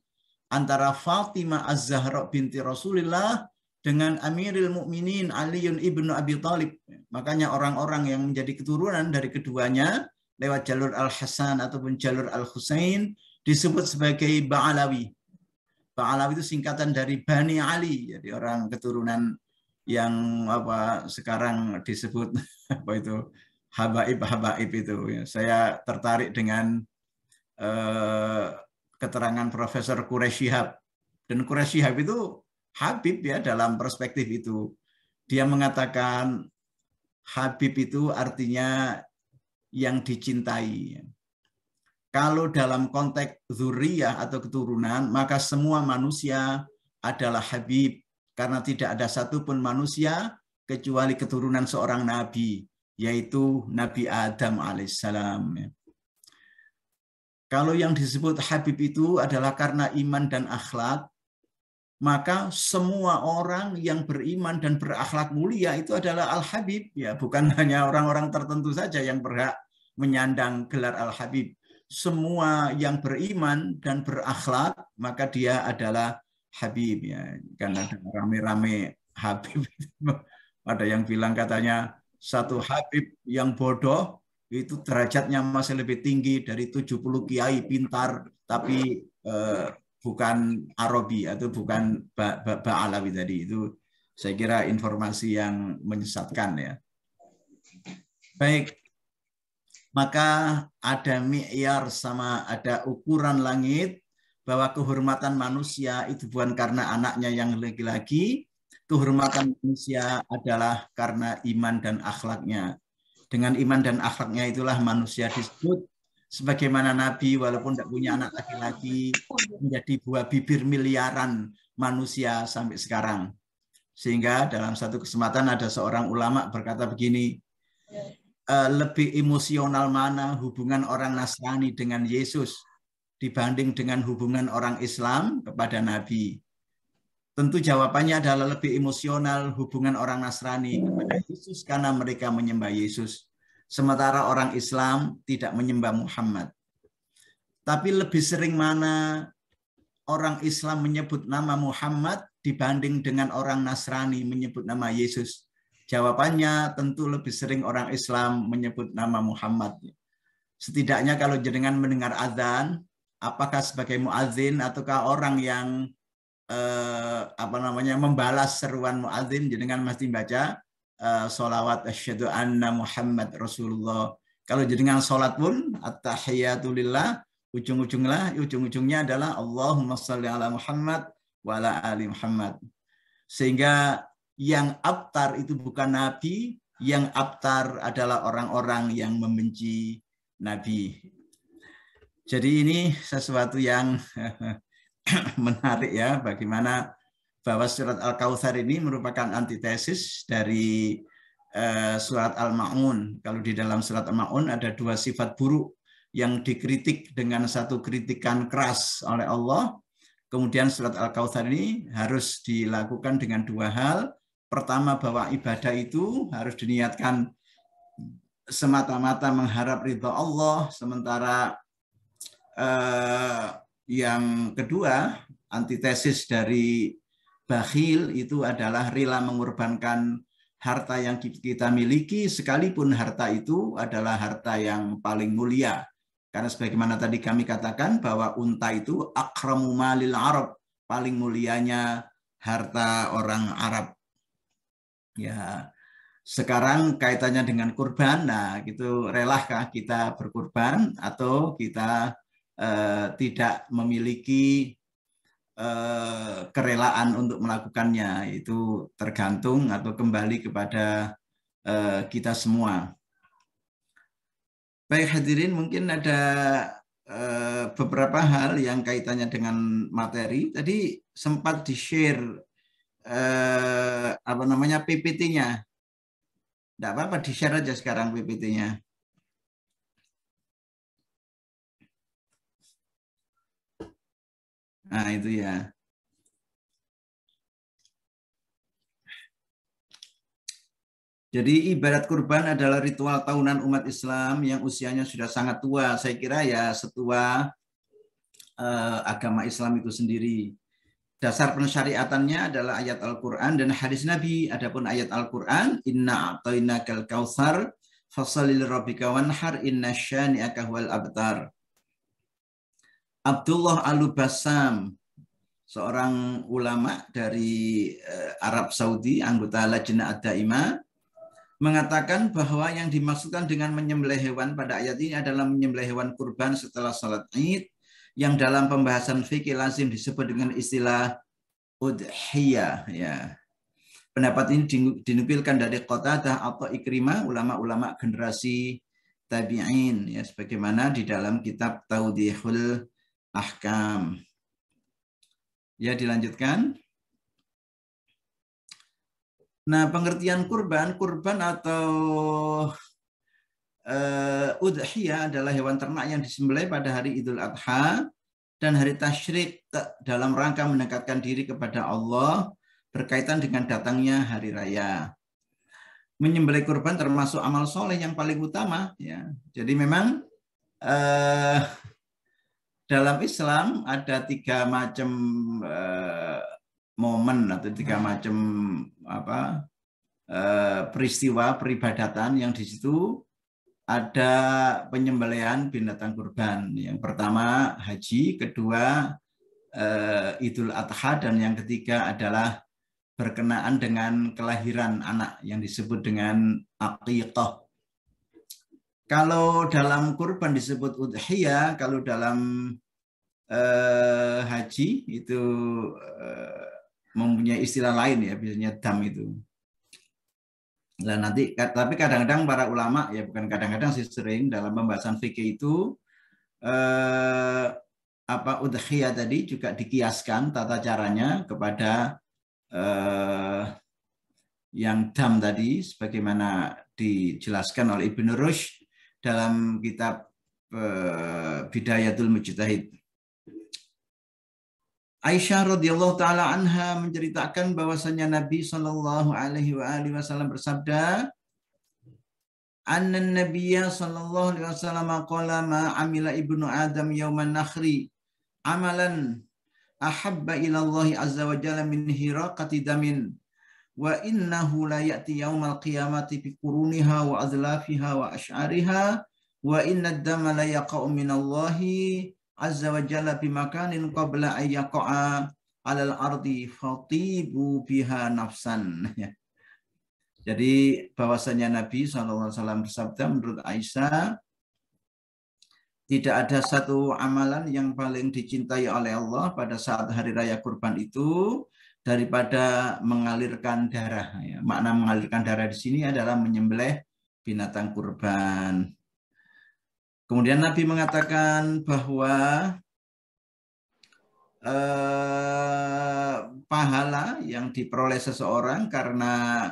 antara Fatimah Az-Zahra binti Rasulullah dengan Amirul Mukminin Aliun ibnu Abi Thalib. Makanya orang-orang yang menjadi keturunan dari keduanya lewat jalur Al-Hasan ataupun jalur Al-Husain disebut sebagai Ba'alawi. Ba'alawi itu singkatan dari Bani Ali, jadi orang keturunan yang sekarang disebut habaib itu. Ya. Saya tertarik dengan keterangan Profesor Quraish Shihab. Dan Quraish Shihab itu Habib ya dalam perspektif itu. Dia mengatakan Habib itu artinya yang dicintai. Kalau dalam konteks dzurriyah atau keturunan, maka semua manusia adalah Habib. Karena tidak ada satupun manusia kecuali keturunan seorang nabi, yaitu Nabi Adam alaihissalam. Kalau yang disebut Habib itu adalah karena iman dan akhlak, maka semua orang yang beriman dan berakhlak mulia itu adalah Al-Habib. Ya, bukan hanya orang-orang tertentu saja yang berhak menyandang gelar Al-Habib. Semua yang beriman dan berakhlak, maka dia adalah Habib. Ya. Karena ada rame-rame Habib. Ada yang bilang katanya satu Habib yang bodoh itu derajatnya masih lebih tinggi dari 70 kiai pintar, tapi bukan Arabi atau bukan Ba'alawi tadi. Itu saya kira informasi yang menyesatkan ya. Baik, maka ada mi'yar sama ada ukuran langit bahwa kehormatan manusia itu bukan karena anaknya yang laki-laki, kehormatan manusia adalah karena iman dan akhlaknya. Dengan iman dan akhlaknya itulah manusia disebut sebagaimana Nabi walaupun tidak punya anak laki-laki menjadi buah bibir miliaran manusia sampai sekarang. Sehingga dalam satu kesempatan ada seorang ulama berkata begini, lebih emosional mana hubungan orang Nasrani dengan Yesus dibanding dengan hubungan orang Islam kepada Nabi? Tentu jawabannya adalah lebih emosional hubungan orang Nasrani kepada Yesus karena mereka menyembah Yesus. Sementara orang Islam tidak menyembah Muhammad. Tapi lebih sering mana orang Islam menyebut nama Muhammad dibanding dengan orang Nasrani menyebut nama Yesus? Jawabannya tentu lebih sering orang Islam menyebut nama Muhammad. Setidaknya kalau jenengan mendengar azan, apakah sebagai muadzin ataukah orang yang membalas seruan muadzin, jenengan mesti baca sholawat asyhadu anna Muhammad Rasulullah. Kalau jenengan sholat pun at-tahiyatulillah, ujung-ujungnya adalah Allahumma sholli ala Muhammad wa ala ali Muhammad. Sehingga yang abtar itu bukan Nabi, yang abtar adalah orang-orang yang membenci Nabi. Jadi ini sesuatu yang menarik ya, bagaimana bahwa surat Al-Kautsar ini merupakan antitesis dari surat Al-Ma'un. Kalau di dalam surat Al-Ma'un ada dua sifat buruk yang dikritik dengan satu kritikan keras oleh Allah. Kemudian surat Al-Kautsar ini harus dilakukan dengan dua hal. Pertama, bahwa ibadah itu harus diniatkan semata-mata mengharap ridha Allah. Sementara yang kedua, antitesis dari bakhil itu adalah rela mengorbankan harta yang kita miliki, sekalipun harta itu adalah harta yang paling mulia. Karena sebagaimana tadi kami katakan bahwa unta itu akramu malil Arab, paling mulianya harta orang Arab. Ya, sekarang kaitannya dengan kurban, nah gitu, relakah kita berkurban atau kita tidak memiliki kerelaan untuk melakukannya? Itu tergantung atau kembali kepada kita semua. Baik hadirin, mungkin ada beberapa hal yang kaitannya dengan materi. Tadi sempat di-share PPT-nya. Tidak apa-apa, di-share aja sekarang PPT-nya. Nah, itu ya. Jadi ibadat kurban adalah ritual tahunan umat Islam yang usianya sudah sangat tua. Saya kira ya setua agama Islam itu sendiri. Dasar pensyariatannya adalah ayat Al-Quran dan hadis Nabi. Adapun ayat Al-Quran, inna a'tainakal kautsar fasholli lirabbika wanhar inna syani'aka huwal abtar. Abdullah Al-Bassam, seorang ulama dari Arab Saudi, anggota Lajnah Ad-Daimah, mengatakan bahwa yang dimaksudkan dengan menyembelih hewan pada ayat ini adalah menyembelih hewan kurban setelah salat Id, yang dalam pembahasan fikih lazim disebut dengan istilah udhiyah. Ya. Pendapat ini dinukilkan dari Qatadah atau Ikrimah, ulama-ulama generasi tabi'in, ya, sebagaimana di dalam kitab Tawdihul Ahkam. Ya, dilanjutkan. Nah, pengertian kurban atau udhiyah adalah hewan ternak yang disembelih pada hari Idul Adha dan hari Tasyrik dalam rangka mendekatkan diri kepada Allah berkaitan dengan datangnya hari raya. Menyembelih kurban termasuk amal soleh yang paling utama. Ya. Jadi memang dalam Islam ada 3 macam momen atau 3 macam peristiwa peribadatan yang di situ ada penyembelihan binatang kurban. Yang pertama haji, kedua Idul Adha, dan yang ketiga adalah berkenaan dengan kelahiran anak yang disebut dengan aqiqah. Kalau dalam kurban disebut udhiyah, kalau dalam haji itu mempunyai istilah lain, ya, biasanya dam itu. Nah, nanti tapi kadang-kadang para ulama, ya bukan kadang-kadang sih, sering dalam pembahasan fikih itu udhiyah tadi juga dikiaskan tata caranya kepada yang dam tadi, sebagaimana dijelaskan oleh Ibnu Rushd dalam kitab Bidayatul Mujtahid. Aisyah radhiyallahu taala anha menceritakan bahwasanya Nabi sallallahu alaihi wasallam bersabda, "Anna Nabiyya sallallahu alaihi wasallam qala ma amila ibnu Adam yauman nakhri amalan ahabba ila Allah azza wa jalla min hiraqati damin wa innahu la ya'ti yaumal qiyamati bi quruniha wa azlafiha wa ash'ariha wa inna ad-dama la yaqa'u min Allahi azza wa jalla bimakanin qabla an yaqa'a 'alal ardi fatibu biha nafsan." Jadi bahwasanya Nabi SAW bersabda, menurut Aisyah, tidak ada satu amalan yang paling dicintai oleh Allah pada saat hari raya kurban itu daripada mengalirkan darah. Makna mengalirkan darah di sini adalah menyembelih binatang kurban. Kemudian Nabi mengatakan bahwa pahala yang diperoleh seseorang karena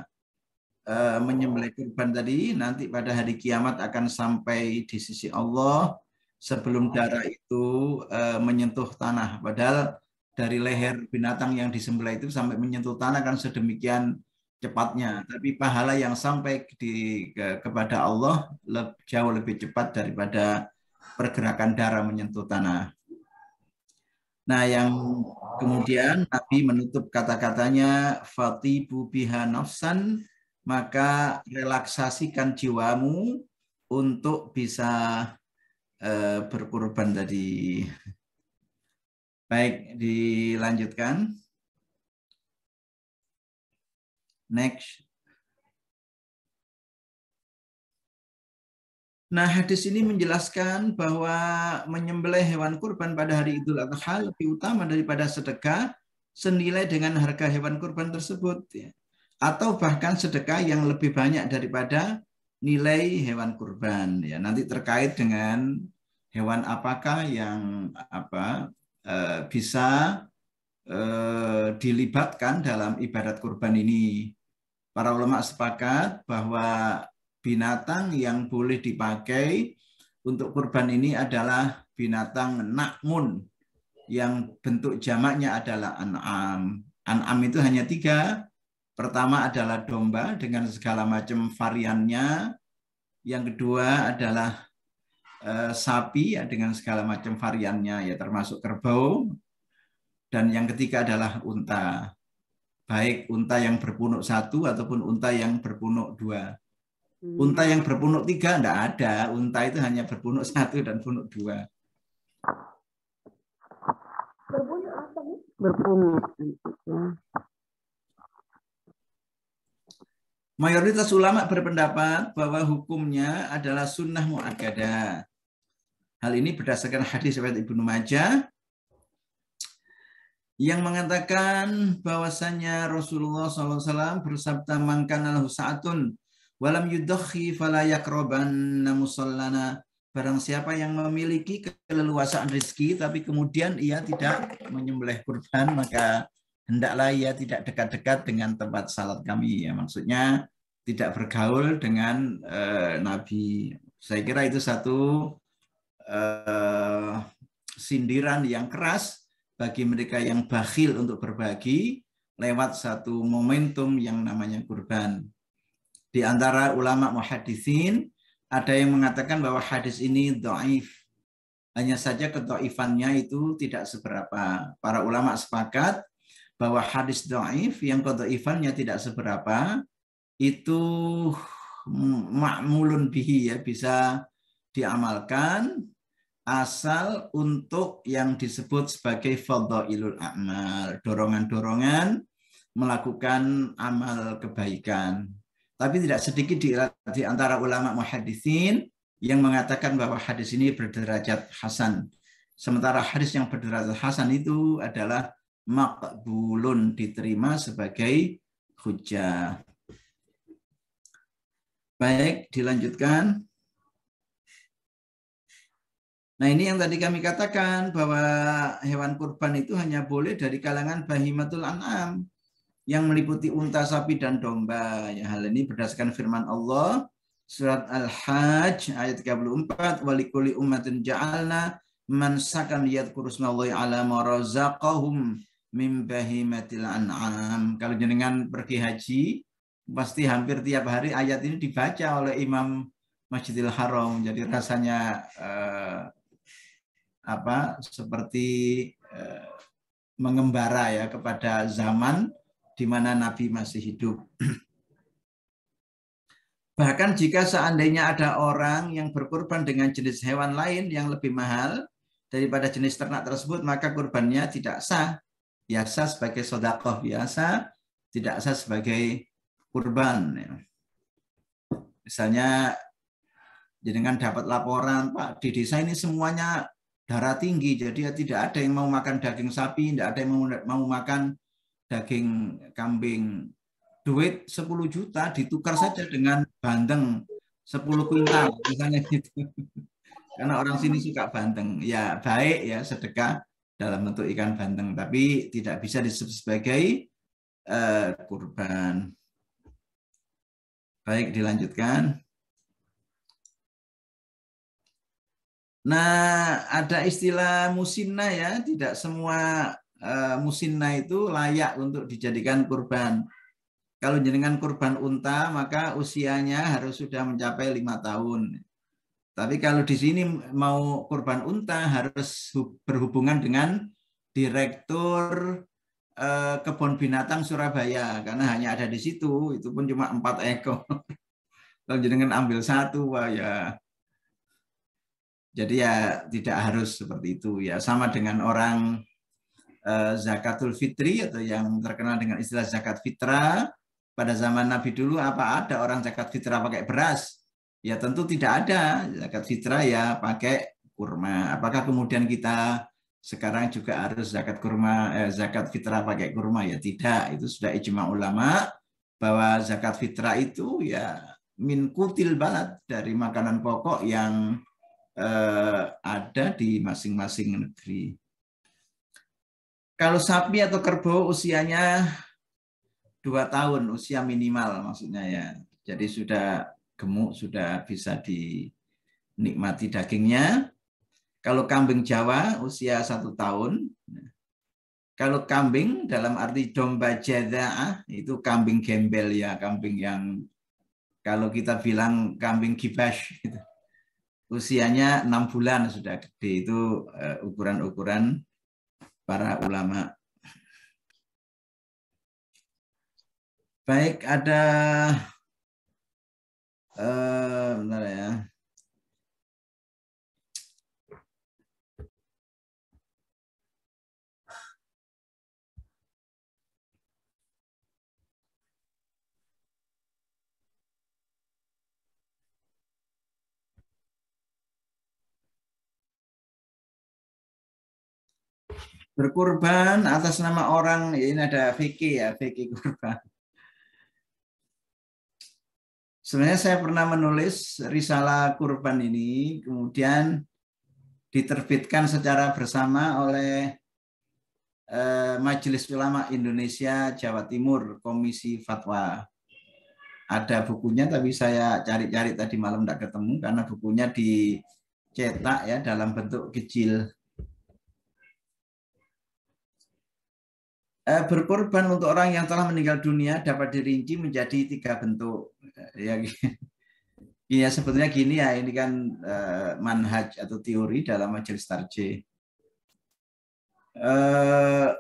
menyembelih kurban tadi nanti pada hari kiamat akan sampai di sisi Allah sebelum darah itu menyentuh tanah. Padahal dari leher binatang yang disembelih itu sampai menyentuh tanah kan sedemikian cepatnya, tapi pahala yang sampai kepada Allah jauh lebih cepat daripada pergerakan darah menyentuh tanah. Nah, yang kemudian Nabi menutup kata-katanya, fatibu biha nafsan, maka relaksasikan jiwamu untuk bisa berkurban tadi. Baik, dilanjutkan. Next. Nah, hadis ini menjelaskan bahwa menyembelih hewan kurban pada hari Idul Adha lebih utama daripada sedekah senilai dengan harga hewan kurban tersebut, ya. Atau bahkan sedekah yang lebih banyak daripada nilai hewan kurban. Ya, nanti terkait dengan hewan apakah yang bisa dilibatkan dalam ibadat kurban ini. Para ulama sepakat bahwa binatang yang boleh dipakai untuk kurban ini adalah binatang nakmun, yang bentuk jamaknya adalah an'am. An'am itu hanya 3. Pertama adalah domba dengan segala macam variannya. Yang kedua adalah sapi, ya, dengan segala macam variannya, ya, termasuk kerbau. Dan yang ketiga adalah unta. Baik unta yang berpunuk 1 ataupun unta yang berpunuk 2. Unta yang berpunuk 3 enggak ada. Unta itu hanya berpunuk 1 dan punuk 2. Berpunuk apa, Bu? Berpunuk. Mayoritas ulama berpendapat bahwa hukumnya adalah sunnah muakkadah. Hal ini berdasarkan hadis riwayat Ibnu Majah yang mengatakan bahwasannya Rasulullah SAW bersabda, "Man kana lahu sa'atun walam yudakhi fala yaqrabanna musallana." Barang siapa yang memiliki keleluasaan rezeki tapi kemudian ia tidak menyembelih kurban, maka hendaklah ia tidak dekat-dekat dengan tempat salat kami. Ya, maksudnya tidak bergaul dengan Nabi. Saya kira itu satu sindiran yang keras bagi mereka yang bakhil untuk berbagi lewat satu momentum yang namanya kurban. Di antara ulama muhaditsin ada yang mengatakan bahwa hadis ini dhaif. Hanya saja kedhaifannya itu tidak seberapa. Para ulama sepakat bahwa hadis dhaif yang kedhaifannya tidak seberapa itu ma'mulun bihi, ya, bisa diamalkan asal untuk yang disebut sebagai fadhailul a'mal, dorongan-dorongan melakukan amal kebaikan. Tapi tidak sedikit di antara ulama muhaditsin yang mengatakan bahwa hadis ini berderajat hasan. Sementara hadis yang berderajat hasan itu adalah maqbulun, diterima sebagai hujjah. Baik, dilanjutkan. Nah, ini yang tadi kami katakan bahwa hewan kurban itu hanya boleh dari kalangan bahimatul an'am yang meliputi unta, sapi, dan domba. Ya, hal ini berdasarkan firman Allah surat Al-Hajj ayat 34, "Walikuli ummatin ja'alna mansakan yadhkuru smallahi ala ma razaqahum min bahimatil an'am." Kalau jenengan pergi haji, pasti hampir tiap hari ayat ini dibaca oleh imam Masjidil Haram. Jadi rasanya seperti mengembara ya kepada zaman di mana Nabi masih hidup. Bahkan jika seandainya ada orang yang berkurban dengan jenis hewan lain yang lebih mahal daripada jenis ternak tersebut, maka kurbannya tidak sah. Ya, sah sebagai sedekah biasa, tidak sah sebagai kurban. Misalnya jenengan dapat laporan, "Pak, di desa ini semuanya darah tinggi, jadi tidak ada yang mau makan daging sapi, tidak ada yang mau makan daging kambing. Duit 10 juta ditukar saja dengan bandeng 10 kuintal," misalnya gitu. Karena orang sini suka bandeng. Ya, baik ya, sedekah dalam bentuk ikan bandeng, tapi tidak bisa disebut sebagai kurban. Baik, dilanjutkan. Nah, ada istilah musinna ya, tidak semua musinna itu layak untuk dijadikan kurban. Kalau jenengan kurban unta, maka usianya harus sudah mencapai 5 tahun. Tapi kalau di sini mau kurban unta harus berhubungan dengan Direktur Kebun Binatang Surabaya, karena hanya ada di situ, itu pun cuma 4 ekor. Kalau jenengan ambil satu, wah ya. Jadi ya tidak harus seperti itu ya. Sama dengan orang zakatul fitri atau yang terkenal dengan istilah zakat fitrah. Pada zaman Nabi dulu apa ada orang zakat fitrah pakai beras? Ya tentu tidak ada. Zakat fitrah ya pakai kurma. Apakah kemudian kita sekarang juga harus zakat fitrah pakai kurma? Ya tidak. Itu sudah ijma ulama bahwa zakat fitrah itu ya min kutil balad, dari makanan pokok yang ada di masing-masing negeri. Kalau sapi atau kerbau usianya 2 tahun, usia minimal maksudnya ya. Jadi sudah gemuk, sudah bisa dinikmati dagingnya. Kalau kambing Jawa usia 1 tahun. Kalau kambing dalam arti domba jadza'ah itu kambing gembel ya, kambing yang kalau kita bilang kambing kibash gitu. Usianya 6 bulan sudah gede. Itu ukuran-ukuran para ulama. Baik, ada bentar ya. Berkurban atas nama orang, ini ada fikih ya, fikih kurban. Sebenarnya saya pernah menulis risalah kurban ini, kemudian diterbitkan secara bersama oleh Majelis Ulama Indonesia Jawa Timur, Komisi Fatwa. Ada bukunya, tapi saya cari-cari tadi malam tidak ketemu karena bukunya dicetak ya dalam bentuk kecil. Berkorban untuk orang yang telah meninggal dunia dapat dirinci menjadi 3 bentuk. Ya sebetulnya gini ya, ini kan manhaj atau teori dalam majelis tarjih.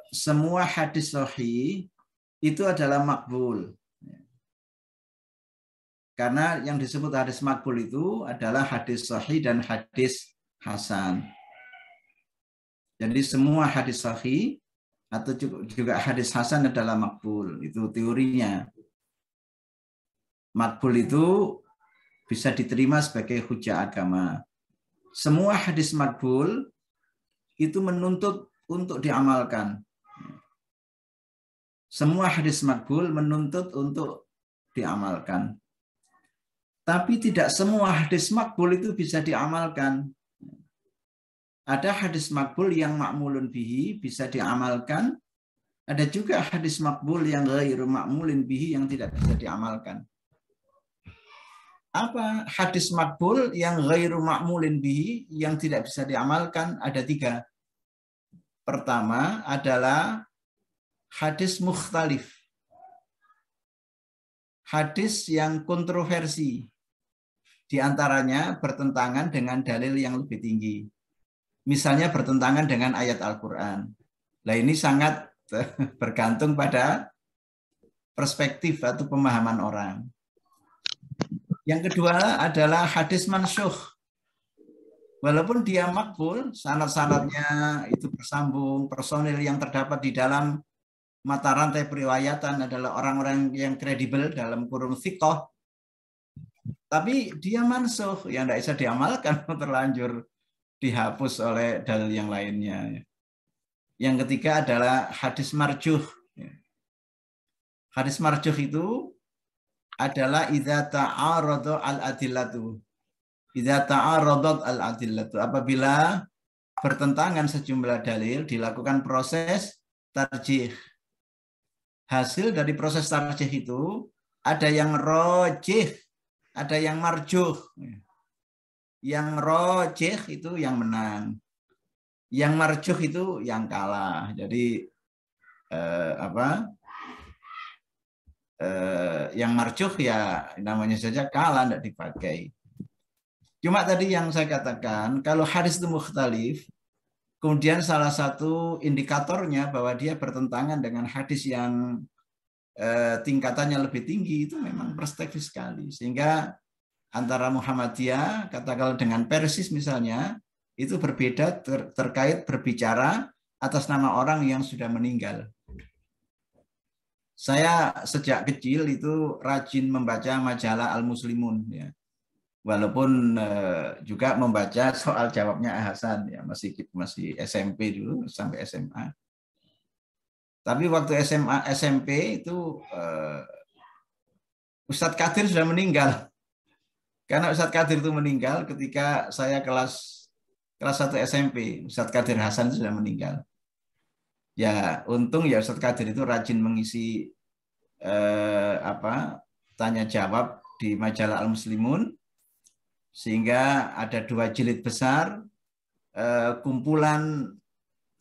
Semua hadis sahih itu adalah makbul. Karena yang disebut hadis makbul itu adalah hadis sahih dan hadis hasan. Jadi semua hadis sahih atau juga hadis hasan adalah makbul. Itu teorinya. Makbul itu bisa diterima sebagai hujah agama. Semua hadis makbul itu menuntut untuk diamalkan. Semua hadis makbul menuntut untuk diamalkan. Tapi tidak semua hadis makbul itu bisa diamalkan. Ada hadis makbul yang ma'mulun bihi bisa diamalkan. Ada juga hadis makbul yang ghairu ma'mulin bihi yang tidak bisa diamalkan. Apa hadis makbul yang ghairu ma'mulin bihi yang tidak bisa diamalkan? Ada 3. Pertama adalah hadis mukhtalif. Hadis yang kontroversi. Di antaranya bertentangan dengan dalil yang lebih tinggi. Misalnya bertentangan dengan ayat Al-Quran. Nah ini sangat bergantung pada perspektif atau pemahaman orang. Yang kedua adalah hadis mansyukh. Walaupun dia makbul, sanad-sanadnya itu bersambung, personil yang terdapat di dalam mata rantai periwayatan adalah orang-orang yang kredibel dalam kurung thiqah. Tapi dia mansyukh, yang tidak bisa diamalkan, terlanjur dihapus oleh dalil yang lainnya. Yang ketiga adalah hadis marjuh. Hadis marjuh itu adalah idza ta'arada al-adillatu. Idza ta'aradat al-adillatu. Apabila bertentangan sejumlah dalil, dilakukan proses tarjih. Hasil dari proses tarjih itu ada yang rajih, ada yang marjuh. Yang rajih itu yang menang. Yang marjuh itu yang kalah. Jadi yang marjuh ya namanya saja kalah, tidak dipakai. Cuma tadi yang saya katakan, kalau hadis itu mukhtalif, kemudian salah satu indikatornya bahwa dia bertentangan dengan hadis yang tingkatannya lebih tinggi, itu memang perspektif sekali. Sehingga antara Muhammadiyah, katakanlah dengan Persis misalnya, itu berbeda terkait berbicara atas nama orang yang sudah meninggal. Saya sejak kecil itu rajin membaca majalah Al-Muslimun, ya. Walaupun juga membaca soal jawabnya Hasan, ya, masih SMP dulu sampai SMA. Tapi waktu SMA SMP itu Ustadz Kadir sudah meninggal. Karena Ustadz Kadir itu meninggal ketika saya kelas 1 SMP. Ustadz Kadir Hasan sudah meninggal. Ya, untung ya Ustadz Kadir itu rajin mengisi tanya jawab di majalah Al-Muslimun, sehingga ada 2 jilid besar kumpulan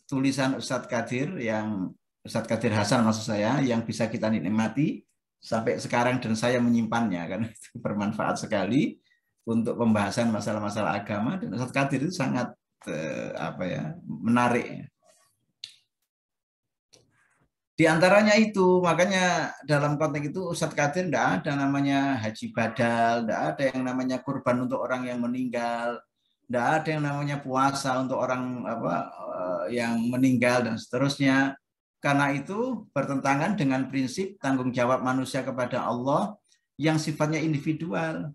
tulisan Ustadz Kadir, yang Ustadz Kadir Hasan maksud saya, yang bisa kita nikmati sampai sekarang dan saya menyimpannya karena itu bermanfaat sekali untuk pembahasan masalah-masalah agama, dan Ustadz Kadir itu sangat menarik. Di antaranya itu, makanya dalam konteks itu Ustadz Kadir tidak ada namanya haji badal, tidak ada yang namanya kurban untuk orang yang meninggal, tidak ada yang namanya puasa untuk orang yang meninggal dan seterusnya. Karena itu bertentangan dengan prinsip tanggung jawab manusia kepada Allah yang sifatnya individual.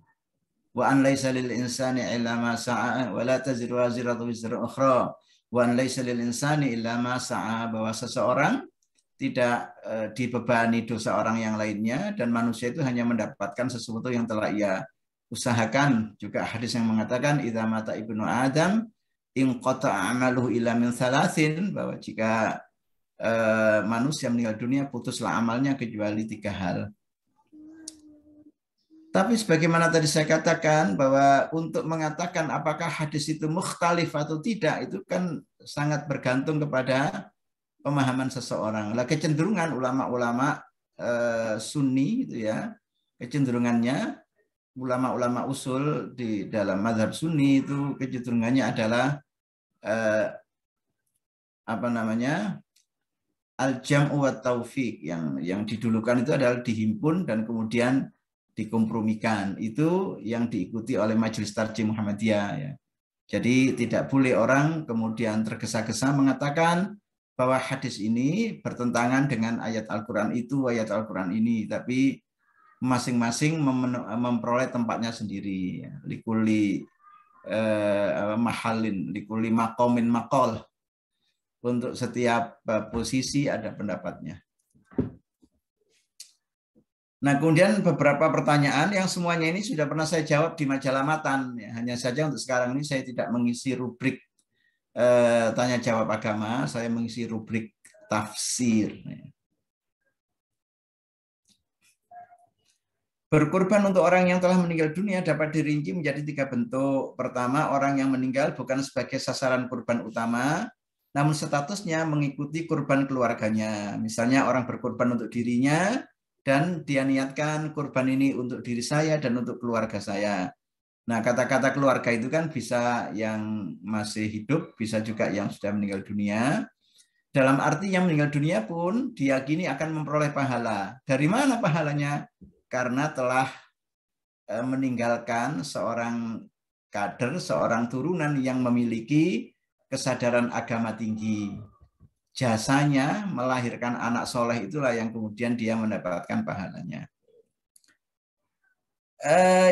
Wa an laisa lil insani illa ma sa'a wa la taziru waziratu wizra ukhra Wan laisa lil insani illa ma sa'a, bahwa seseorang tidak dibebani dosa orang yang lainnya dan manusia itu hanya mendapatkan sesuatu yang telah ia usahakan. Juga hadis yang mengatakan idza mata ibnu Adam in qata'a amaluhu illa min thalathin, bahwa jika manusia meninggal dunia putuslah amalnya kecuali 3 hal. Tapi sebagaimana tadi saya katakan bahwa untuk mengatakan apakah hadis itu mukhtalif atau tidak itu kan sangat bergantung kepada pemahaman seseorang. Lah kecenderungan ulama-ulama Sunni itu ya, kecenderungannya ulama-ulama usul di dalam mazhab Sunni itu kecenderungannya adalah al-jam'u wa taufiq, yang didulukan itu adalah dihimpun dan kemudian dikompromikan. Itu yang diikuti oleh Majelis Tarjih Muhammadiyah ya. Jadi tidak boleh orang kemudian tergesa-gesa mengatakan bahwa hadis ini bertentangan dengan ayat Al-Qur'an itu, ayat Al-Qur'an ini, tapi masing-masing memperoleh tempatnya sendiri ya. Likulli mahalin, likulli maqamin maqal. Untuk setiap posisi ada pendapatnya. Nah, kemudian beberapa pertanyaan yang semuanya ini sudah pernah saya jawab di majalah Matan. Ya, hanya saja untuk sekarang ini saya tidak mengisi rubrik tanya jawab agama, saya mengisi rubrik tafsir. Berkorban untuk orang yang telah meninggal dunia dapat dirinci menjadi 3 bentuk. Pertama, orang yang meninggal bukan sebagai sasaran kurban utama, namun statusnya mengikuti kurban keluarganya. Misalnya orang berkorban untuk dirinya, dan dia niatkan kurban ini untuk diri saya dan untuk keluarga saya. Nah, kata-kata keluarga itu kan bisa yang masih hidup, bisa juga yang sudah meninggal dunia. Dalam arti yang meninggal dunia pun diyakini akan memperoleh pahala. Dari mana pahalanya? Karena telah meninggalkan seorang kader, seorang turunan yang memiliki kesadaran agama tinggi. Jasanya melahirkan anak soleh itulah yang kemudian dia mendapatkan pahalanya.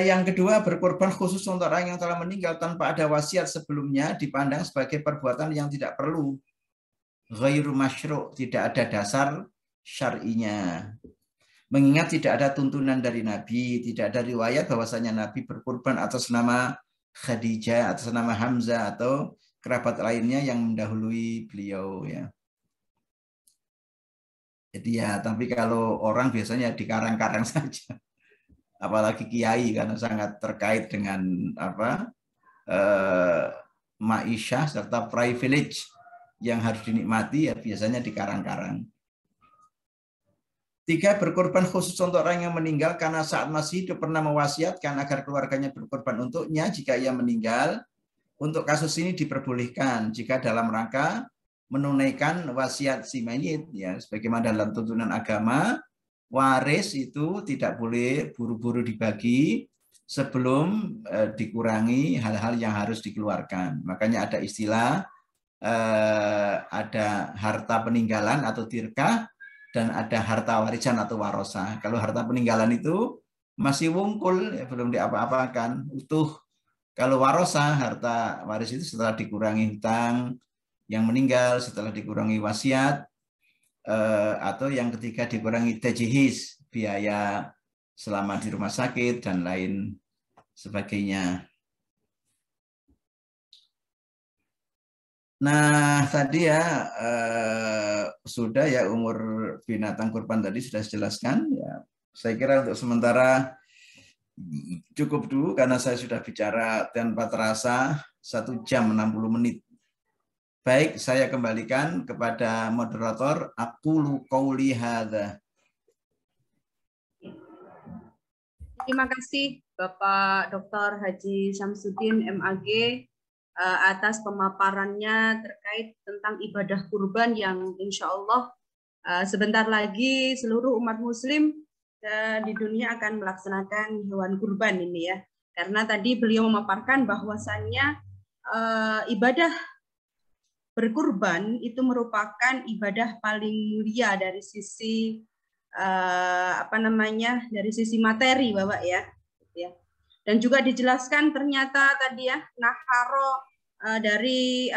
Yang kedua, berkorban khusus untuk orang yang telah meninggal tanpa ada wasiat sebelumnya dipandang sebagai perbuatan yang tidak perlu. Ghairu masyru', tidak ada dasar syar'inya. Mengingat tidak ada tuntunan dari Nabi, tidak ada riwayat bahwasanya Nabi berkorban atas nama Khadijah, atas nama Hamzah atau kerabat lainnya yang mendahului beliau ya. Jadi ya, tapi kalau orang biasanya dikarang-karang saja, apalagi kiai karena sangat terkait dengan ma'isyah serta privilege yang harus dinikmati ya biasanya dikarang-karang. 3, berkorban khusus untuk orang yang meninggal karena saat masih hidup pernah mewasiatkan agar keluarganya berkorban untuknya jika ia meninggal. Untuk kasus ini diperbolehkan jika dalam rangka menunaikan wasiat si mayit ya, sebagaimana dalam tuntunan agama, waris itu tidak boleh buru-buru dibagi sebelum dikurangi hal-hal yang harus dikeluarkan. Makanya ada istilah ada harta peninggalan atau tirkah dan ada harta warisan atau warosah. Kalau harta peninggalan itu masih wungkul ya, belum diapa-apakan, utuh. Kalau warosah, harta waris itu setelah dikurangi hutang yang meninggal, setelah dikurangi wasiat, atau yang ketiga dikurangi tajhiz, biaya selama di rumah sakit dan lain sebagainya. Nah, tadi ya sudah ya umur binatang kurban tadi sudah dijelaskan. Ya, saya kira untuk sementara cukup dulu karena saya sudah bicara tanpa terasa 1 jam 60 menit. Baik, saya kembalikan kepada moderator. Aqulu qauli hadza. Terima kasih Bapak Dr. Haji Syamsuddin MAG atas pemaparannya terkait tentang ibadah kurban yang insya Allah sebentar lagi seluruh umat muslim di dunia akan melaksanakan hewan kurban ini ya. Karena tadi beliau memaparkan bahwasannya ibadah berkurban itu merupakan ibadah paling mulia dari sisi dari sisi materi Bapak ya. Dan juga dijelaskan ternyata tadi ya naharo dari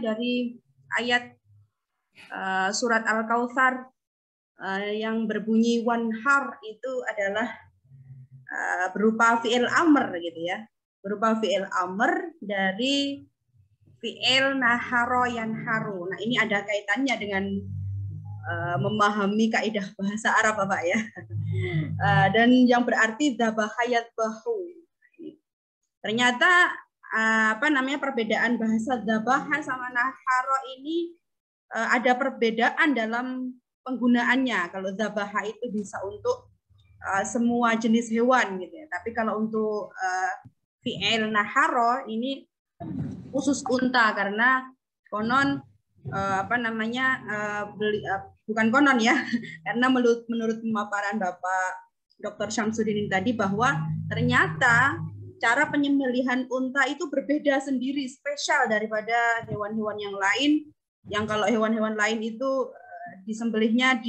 dari ayat surat Al-Kautsar yang berbunyi wanhar itu adalah berupa fi'il amr gitu ya. Berupa fi'il amr dari fi'il naharo yanharu. Nah, ini ada kaitannya dengan memahami kaidah bahasa Arab Bapak ya. Dan yang berarti dzabahayat bahu. Ternyata perbedaan bahasa dzabaha sama naharo ini ada perbedaan dalam penggunaannya. Kalau dzabaha itu bisa untuk semua jenis hewan gitu ya. Tapi kalau untuk fi'il naharo ini khusus unta, karena konon bukan konon ya, karena menurut pemaparan Bapak Dr. Syamsuddin tadi bahwa ternyata cara penyembelihan unta itu berbeda sendiri, spesial daripada hewan-hewan yang lain. Yang kalau hewan-hewan lain itu disembelihnya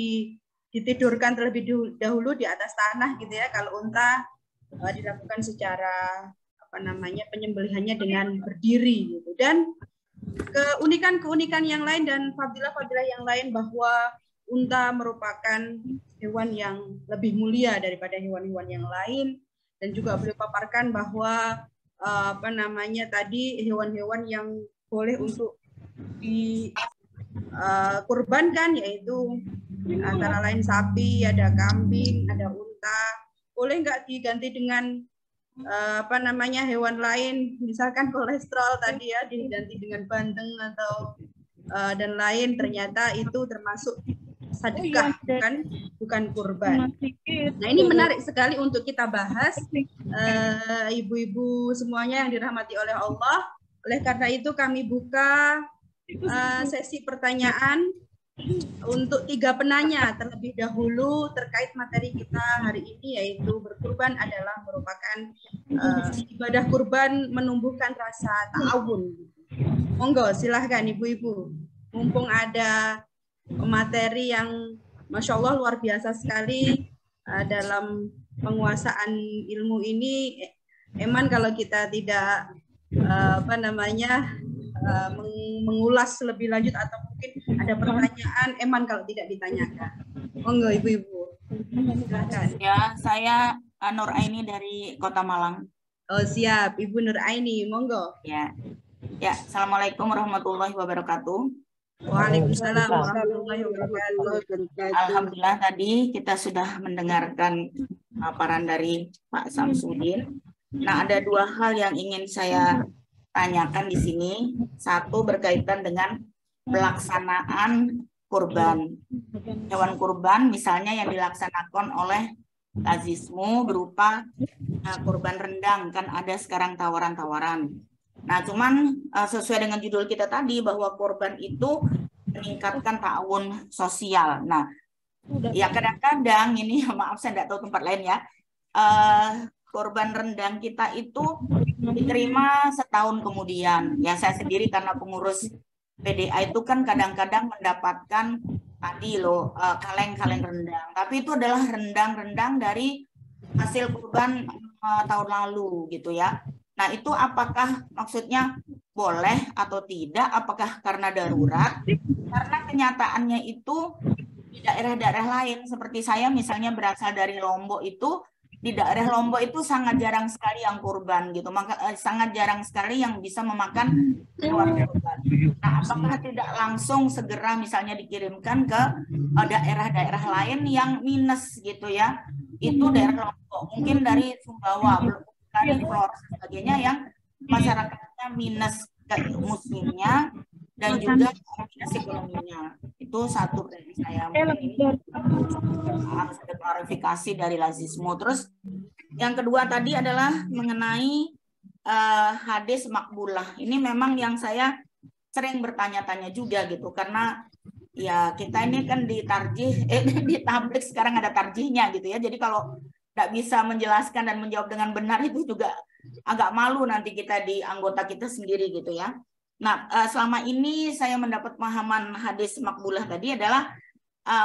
ditidurkan terlebih dahulu di atas tanah gitu ya. Kalau unta dilakukan secara penyembelihannya dengan berdiri gitu. Dan keunikan yang lain dan fadilah-fadilah yang lain bahwa unta merupakan hewan yang lebih mulia daripada hewan-hewan yang lain, dan juga beliau paparkan bahwa tadi hewan-hewan yang boleh untuk dikurbankan yaitu antara lain sapi, ada kambing, ada unta. Boleh nggak diganti dengan hewan lain, misalkan kolesterol tadi ya, diganti dengan bandeng atau dan lain. Ternyata itu termasuk sedekah, bukan kurban. Nah, ini menarik sekali untuk kita bahas, ibu-ibu semuanya yang dirahmati oleh Allah. Oleh karena itu kami buka sesi pertanyaan untuk 3 penanya terlebih dahulu terkait materi kita hari ini, yaitu berkurban adalah merupakan ibadah kurban menumbuhkan rasa ta'awun. Monggo silahkan ibu-ibu, mumpung ada materi yang Masya Allah luar biasa sekali dalam penguasaan ilmu ini. Eman kalau kita tidak mengulas lebih lanjut atau mungkin ada pertanyaan, Eman kalau tidak ditanyakan. Monggo ibu-ibu. Silakan. Ya, saya Nur Aini dari Kota Malang. Oh, siap, Ibu Nur Aini, monggo. Ya. Ya, Assalamualaikum warahmatullahi wabarakatuh. Waalaikumsalam warahmatullahi wabarakatuh. Alhamdulillah tadi kita sudah mendengarkan paparan dari Pak Syamsuddin. Nah, ada 2 hal yang ingin saya tanyakan di sini. Satu berkaitan dengan pelaksanaan kurban. Hewan kurban misalnya yang dilaksanakan oleh Lazismu berupa kurban rendang, kan ada sekarang tawaran-tawaran. Nah, cuman sesuai dengan judul kita tadi bahwa kurban itu meningkatkan ta'awun sosial. Nah, ya kadang-kadang ini maaf saya tidak tahu tempat lain ya, kurban rendang kita itu diterima setahun kemudian. Ya saya sendiri karena pengurus PDA itu kan kadang-kadang mendapatkan tadi loh kaleng-kaleng rendang. Tapi itu adalah rendang-rendang dari hasil kurban tahun lalu gitu ya. Nah itu apakah maksudnya boleh atau tidak? Apakah karena darurat? Karena kenyataannya itu di daerah-daerah lain seperti saya misalnya berasal dari Lombok itu, di daerah Lombok itu sangat jarang sekali yang kurban gitu, maka sangat jarang sekali yang bisa memakan hewan kurban. Nah, apakah tidak langsung segera misalnya dikirimkan ke daerah-daerah lain yang minus gitu ya? Itu daerah Lombok, mungkin dari Sumbawa, dari Flores dan sebagainya yang masyarakatnya minus muslimnya dan juga minus ekonominya. Itu satu dari saya. Mungkin ini harus ada klarifikasi dari Lazismu. Terus yang kedua tadi adalah mengenai hadis makbulah. Ini memang yang saya sering bertanya-tanya juga gitu, karena ya kita ini kan ditarjih, di tablik sekarang ada tarjihnya gitu ya. Jadi kalau tidak bisa menjelaskan dan menjawab dengan benar itu juga agak malu nanti kita di anggota kita sendiri gitu ya. Nah, selama ini saya mendapat pemahaman hadis makbulah tadi adalah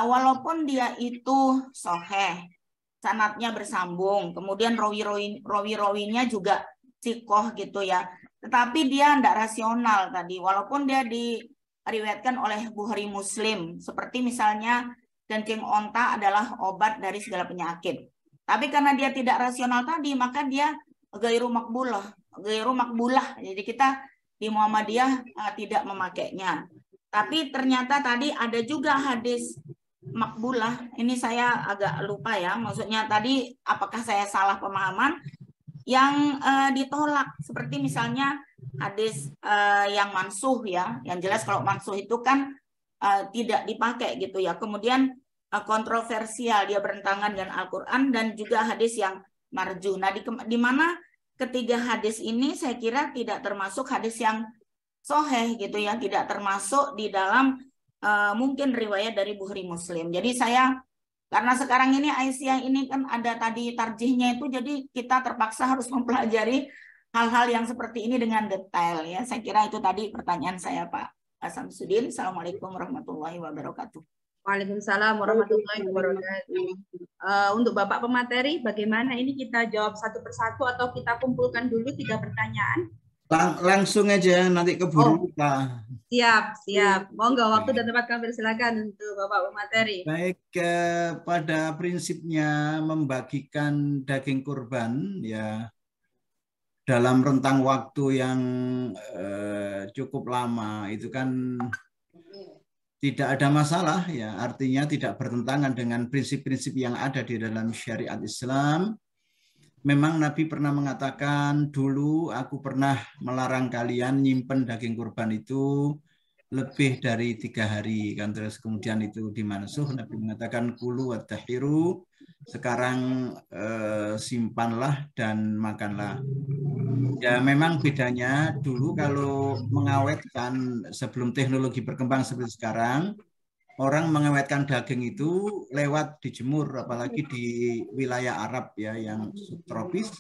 walaupun dia itu sahih, sanadnya bersambung, kemudian rawi-rawinya juga sikoh gitu ya. tetapi dia tidak rasional tadi, walaupun dia diriwayatkan oleh Bukhari Muslim, seperti misalnya kencing onta adalah obat dari segala penyakit. Tapi karena dia tidak rasional tadi, maka dia ghairu makbulah. Jadi kita di Muhammadiyah tidak memakainya. Tapi ternyata tadi ada juga hadis makbulah. Ini saya agak lupa ya, maksudnya tadi apakah saya salah pemahaman? Yang ditolak, seperti misalnya hadis yang mansuh ya, yang jelas kalau mansuh itu kan tidak dipakai gitu ya. Kemudian kontroversial, dia bertentangan dengan Al-Quran, dan juga hadis yang marju. Nah, di mana ketiga hadis ini saya kira tidak termasuk hadis yang soheh gitu ya, tidak termasuk di dalam mungkin riwayat dari Bukhari Muslim. Jadi saya, karena sekarang ini Aisyah ini kan ada tadi tarjihnya itu, jadi kita terpaksa harus mempelajari hal-hal yang seperti ini dengan detail ya. Saya kira itu tadi pertanyaan saya Pak Samsudin. Assalamualaikum warahmatullahi wabarakatuh. Waalaikumsalam warahmatullahi wabarakatuh. Untuk Bapak pemateri, bagaimana ini kita jawab satu persatu atau kita kumpulkan dulu 3 pertanyaan? Langsung aja, nanti keburu lupa. Siap. Monggo, waktu dan tempat kami silakan untuk Bapak pemateri. Baik, pada prinsipnya membagikan daging kurban ya dalam rentang waktu yang cukup lama itu kan tidak ada masalah ya, artinya tidak bertentangan dengan prinsip-prinsip yang ada di dalam syariat Islam. Memang Nabi pernah mengatakan, dulu aku pernah melarang kalian nyimpen daging kurban itu lebih dari 3 hari. Kan terus kemudian itu dimansuh, Nabi mengatakan kulu wattahiru, sekarang simpanlah dan makanlah. Ya memang bedanya dulu kalau mengawetkan sebelum teknologi berkembang seperti sekarang, orang mengawetkan daging itu lewat dijemur, apalagi di wilayah Arab ya yang subtropis,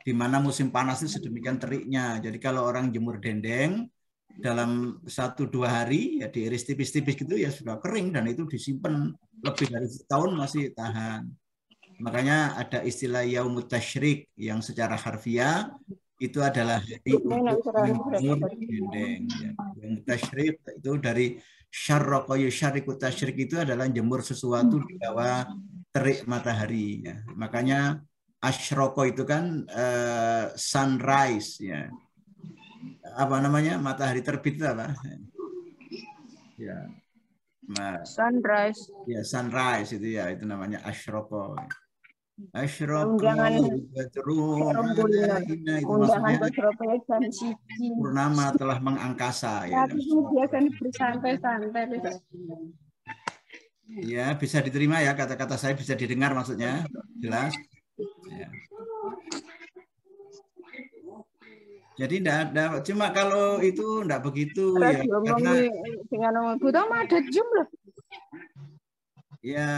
di mana musim panas itu sedemikian teriknya. Jadi kalau orang jemur dendeng dalam 1-2 hari ya diiris tipis-tipis gitu ya sudah kering, dan itu disimpan lebih dari setahun masih tahan. Makanya ada istilah yaumut tasyrik yang secara harfiah itu adalah hari untuk menjemur dendeng. Ya. Yaumut tasyrik itu dari syarraqa yusyariku tasyrik, itu adalah jemur sesuatu di bawah terik matahari ya. Makanya asyroko itu kan sunrise ya. Apa namanya? Matahari terbit itu apa? Ya. Sunrise. Ya, sunrise itu ya, itu namanya asyroko. Asyroko itu maksudnya purnama telah mengangkasa ya. Biasanya bersantai-santai. Ya, bisa diterima ya, kata-kata saya bisa didengar maksudnya, jelas. Ya. Jadi enggak ada, cuma kalau itu enggak begitu ya, karena ada jumlah. Ya,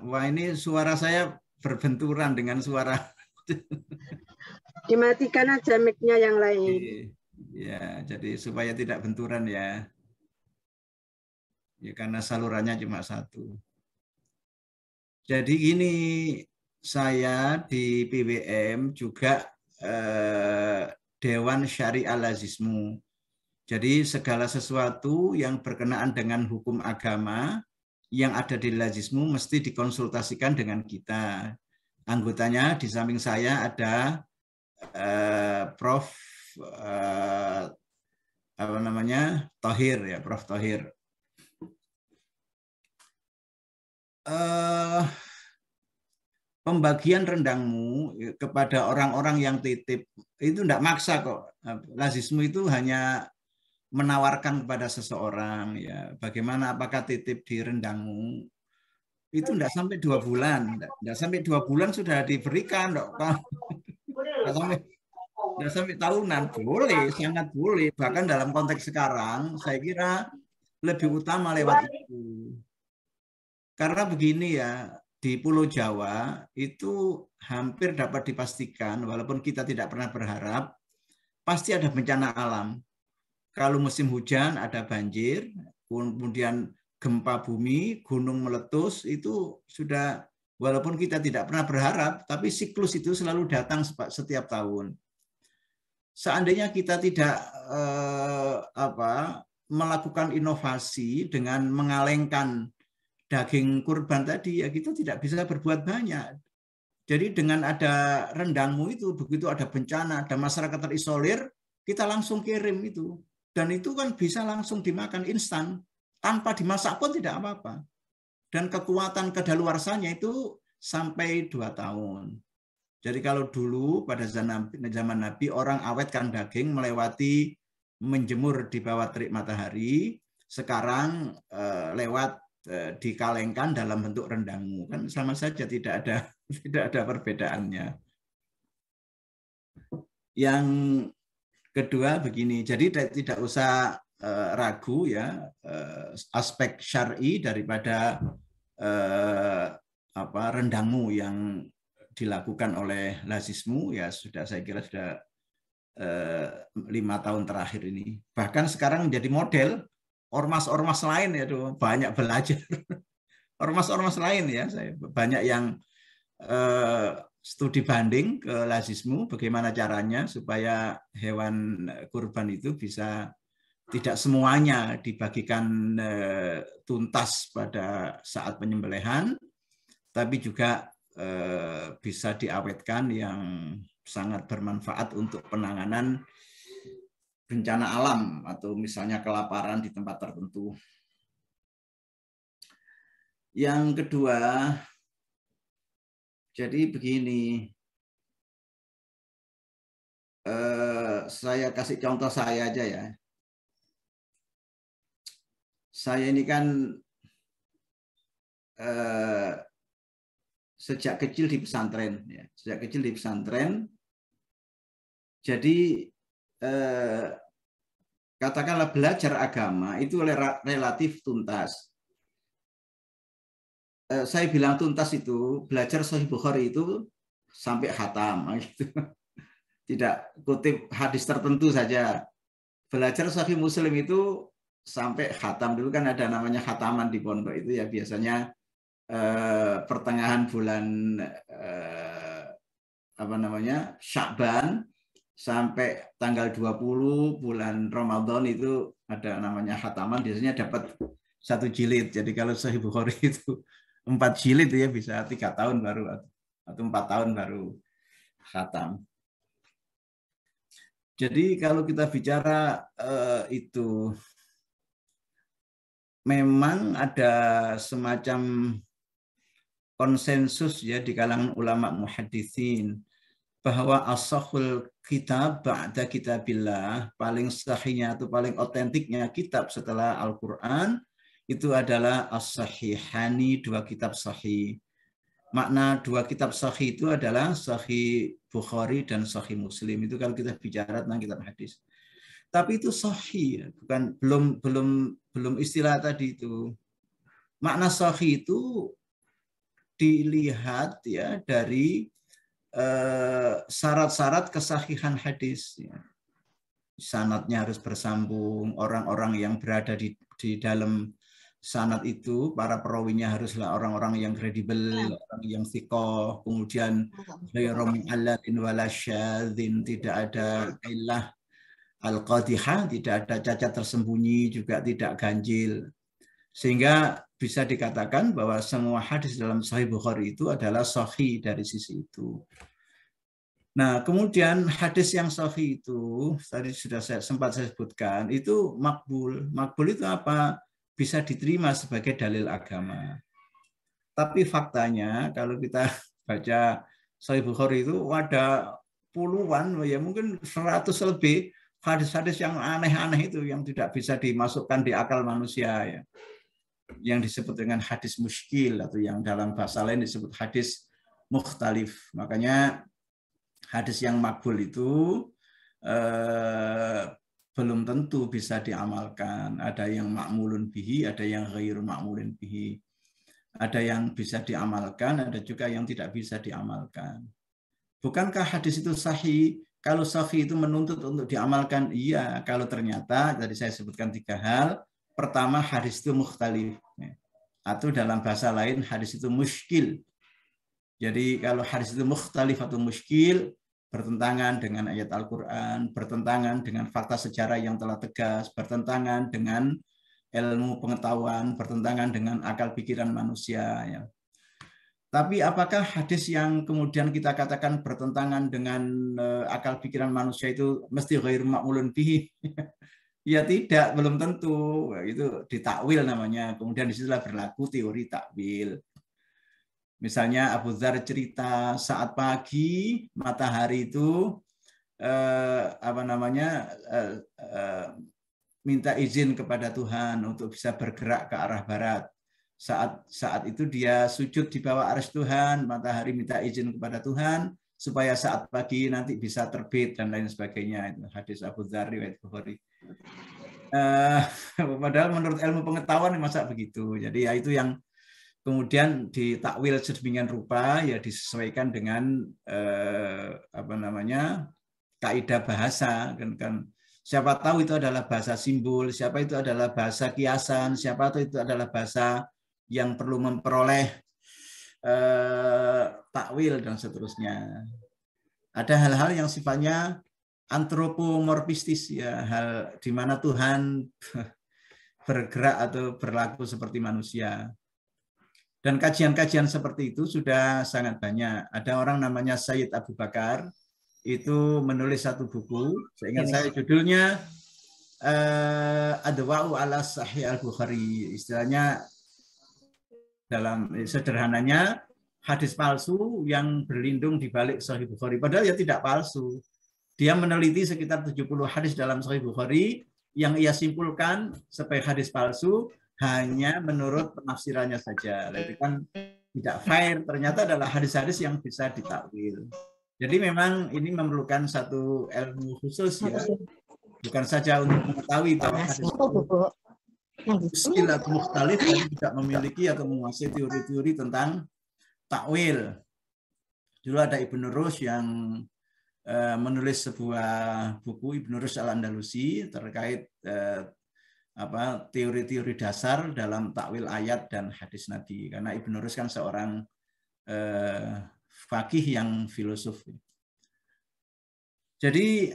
wah ini suara saya berbenturan dengan suara. Dimatikan aja mic-nya yang lain. Ya, jadi supaya tidak benturan ya. Ya karena salurannya cuma 1. Jadi gini, saya di PWM juga Dewan Syariah Lazismu. Jadi segala sesuatu yang berkenaan dengan hukum agama yang ada di Lazismu mesti dikonsultasikan dengan kita. Anggotanya di samping saya ada Prof. Apa namanya, Thohir ya, Prof. Thohir. Pembagian rendangmu kepada orang-orang yang titip itu tidak maksa kok. Lazismu itu hanya menawarkan kepada seseorang ya, bagaimana apakah titip di rendangmu itu tidak sampai 2 bulan, tidak sampai 2 bulan sudah diberikan, tidak sampai tahunan, boleh, sangat boleh. Bahkan dalam konteks sekarang saya kira lebih utama lewat itu, karena begini ya, di Pulau Jawa itu hampir dapat dipastikan, walaupun kita tidak pernah berharap, pasti ada bencana alam. Kalau musim hujan ada banjir, kemudian gempa bumi, gunung meletus, itu sudah, walaupun kita tidak pernah berharap, tapi siklus itu selalu datang setiap tahun. seandainya kita tidak melakukan inovasi dengan mengalengkan daging kurban tadi, ya kita tidak bisa berbuat banyak. Jadi dengan ada rendangmu itu, begitu ada bencana, ada masyarakat terisolir, kita langsung kirim itu. Dan itu kan bisa langsung dimakan instan, tanpa dimasak pun tidak apa-apa. Dan kekuatan kedaluarsanya itu sampai 2 tahun. Jadi kalau dulu pada zaman Nabi, orang awetkan daging melewati menjemur di bawah terik matahari, sekarang lewat dikalengkan dalam bentuk rendangmu, kan sama saja, tidak ada perbedaannya. Yang kedua begini, jadi tidak usah ragu ya, aspek syar'i daripada rendangmu yang dilakukan oleh Lazismu, ya saya kira sudah 5 tahun terakhir ini. Bahkan sekarang menjadi model. Ormas-ormas lain ya tuh banyak belajar. Ormas-ormas lain ya, saya banyak yang studi banding ke Lazismu, bagaimana caranya supaya hewan kurban itu bisa tidak semuanya dibagikan tuntas pada saat penyembelihan, tapi juga bisa diawetkan yang sangat bermanfaat untuk penanganan bencana alam atau misalnya kelaparan di tempat tertentu. Yang kedua, jadi begini, saya kasih contoh saya aja ya. Saya ini kan sejak kecil di pesantren, ya. Sejak kecil di pesantren, jadi katakanlah belajar agama itu relatif tuntas. Saya bilang tuntas itu belajar Sahih Bukhari itu sampai khatam, gitu. Tidak kutip hadis tertentu saja. Belajar Sahih Muslim itu sampai khatam, dulu kan ada namanya khataman di pondok itu ya, biasanya pertengahan bulan Sya'ban sampai tanggal 20 bulan Ramadan itu ada namanya khataman, biasanya dapat 1 jilid. Jadi kalau Sahih Bukhari itu 4 jilid ya, bisa 3 tahun baru atau 4 tahun baru khatam. Jadi kalau kita bicara itu memang ada semacam konsensus ya di kalangan ulama muhaditsin bahwa as-sahul kitab ba'da kitabillah, paling sahihnya atau paling otentiknya kitab setelah Al-Quran itu adalah as-sahihani, 2 kitab sahih. Makna 2 kitab sahih itu adalah Sahih Bukhari dan Sahih Muslim. Itu kalau kita bicara tentang kitab hadis. Tapi itu sahih, bukan belum istilah tadi itu. Makna sahih itu dilihat ya dari syarat-syarat kesahihan hadis. Sanadnya harus bersambung, orang-orang yang berada di dalam sanad itu, para perawinya haruslah orang-orang yang kredibel, orang yang thiqah, kemudian ghairu mu'alladin wala syadzin, tidak ada illah al-qadihah, tidak ada cacat tersembunyi, juga tidak ganjil. Sehingga bisa dikatakan bahwa semua hadis dalam Sahih Bukhari itu adalah sahih dari sisi itu. Nah, kemudian hadis yang sahih itu, tadi sudah sempat saya sebutkan, itu makbul. Makbul itu apa? Bisa diterima sebagai dalil agama. Tapi faktanya, kalau kita baca Sahih Bukhari itu ada puluhan, ya mungkin 100 lebih hadis-hadis yang aneh-aneh itu, yang tidak bisa dimasukkan di akal manusia, ya. Yang disebut dengan hadis muskil, atau yang dalam bahasa lain disebut hadis mukhtalif. Makanya hadis yang makbul itu belum tentu bisa diamalkan. Ada yang ma'mulun bihi, ada yang ghairu ma'mulun bihi. Ada yang bisa diamalkan, ada juga yang tidak bisa diamalkan. Bukankah hadis itu sahih? Kalau sahih itu menuntut untuk diamalkan? Iya, kalau ternyata, tadi saya sebutkan 3 hal. Pertama, hadis itu mukhtalif. Atau dalam bahasa lain, hadis itu muskil. Jadi kalau hadis itu mukhtalif atau muskil, bertentangan dengan ayat Al-Quran, bertentangan dengan fakta sejarah yang telah tegas, bertentangan dengan ilmu pengetahuan, bertentangan dengan akal pikiran manusia. Ya. Tapi apakah hadis yang kemudian kita katakan bertentangan dengan akal pikiran manusia itu mesti ghairu ma'mulun bihi? Ya tidak, belum tentu. Itu ditakwil namanya. Kemudian disitulah berlaku teori takwil. Misalnya Abu Dzar cerita saat pagi matahari itu minta izin kepada Tuhan untuk bisa bergerak ke arah barat. Saat itu dia sujud di bawah arsy Tuhan, matahari minta izin kepada Tuhan supaya saat pagi nanti bisa terbit dan lain sebagainya. Itu hadis Abu Dzar riwayat Bukhari. Padahal menurut ilmu pengetahuan masa begitu. Jadi ya itu yang kemudian ditakwil sedemikian rupa, ya disesuaikan dengan kaidah bahasa kan. Siapa tahu itu adalah bahasa simbol, siapa itu adalah bahasa kiasan, siapa tahu itu adalah bahasa yang perlu memperoleh takwil dan seterusnya. Ada hal-hal yang sifatnya antropomorfistis, ya, hal di mana Tuhan bergerak atau berlaku seperti manusia. Dan kajian-kajian seperti itu sudah sangat banyak. Ada orang namanya Sayyid Abu Bakar, itu menulis satu buku, seingat saya judulnya Adwa'u ala Sahih Al-Bukhari. Istilahnya dalam sederhananya hadis palsu yang berlindung di balik Sahih Bukhari. Padahal ya tidak palsu. Dia meneliti sekitar 70 hadis dalam Sahih Bukhari yang ia simpulkan sebagai hadis palsu hanya menurut penafsirannya saja. Itu kan tidak fair. Ternyata adalah hadis-hadis yang bisa ditakwil. Jadi memang ini memerlukan satu ilmu khusus, ya, bukan saja untuk mengetahui bahwa hadis muskil atau mukhtalif, tapi tidak memiliki atau menguasai teori-teori tentang takwil. Dulu ada Ibnu Rushd yang menulis sebuah buku, Ibnu Rushd Al-Andalusi, terkait teori-teori dasar dalam takwil ayat dan hadis Nabi. Karena Ibnu Rushd kan seorang fakih yang filosof. Jadi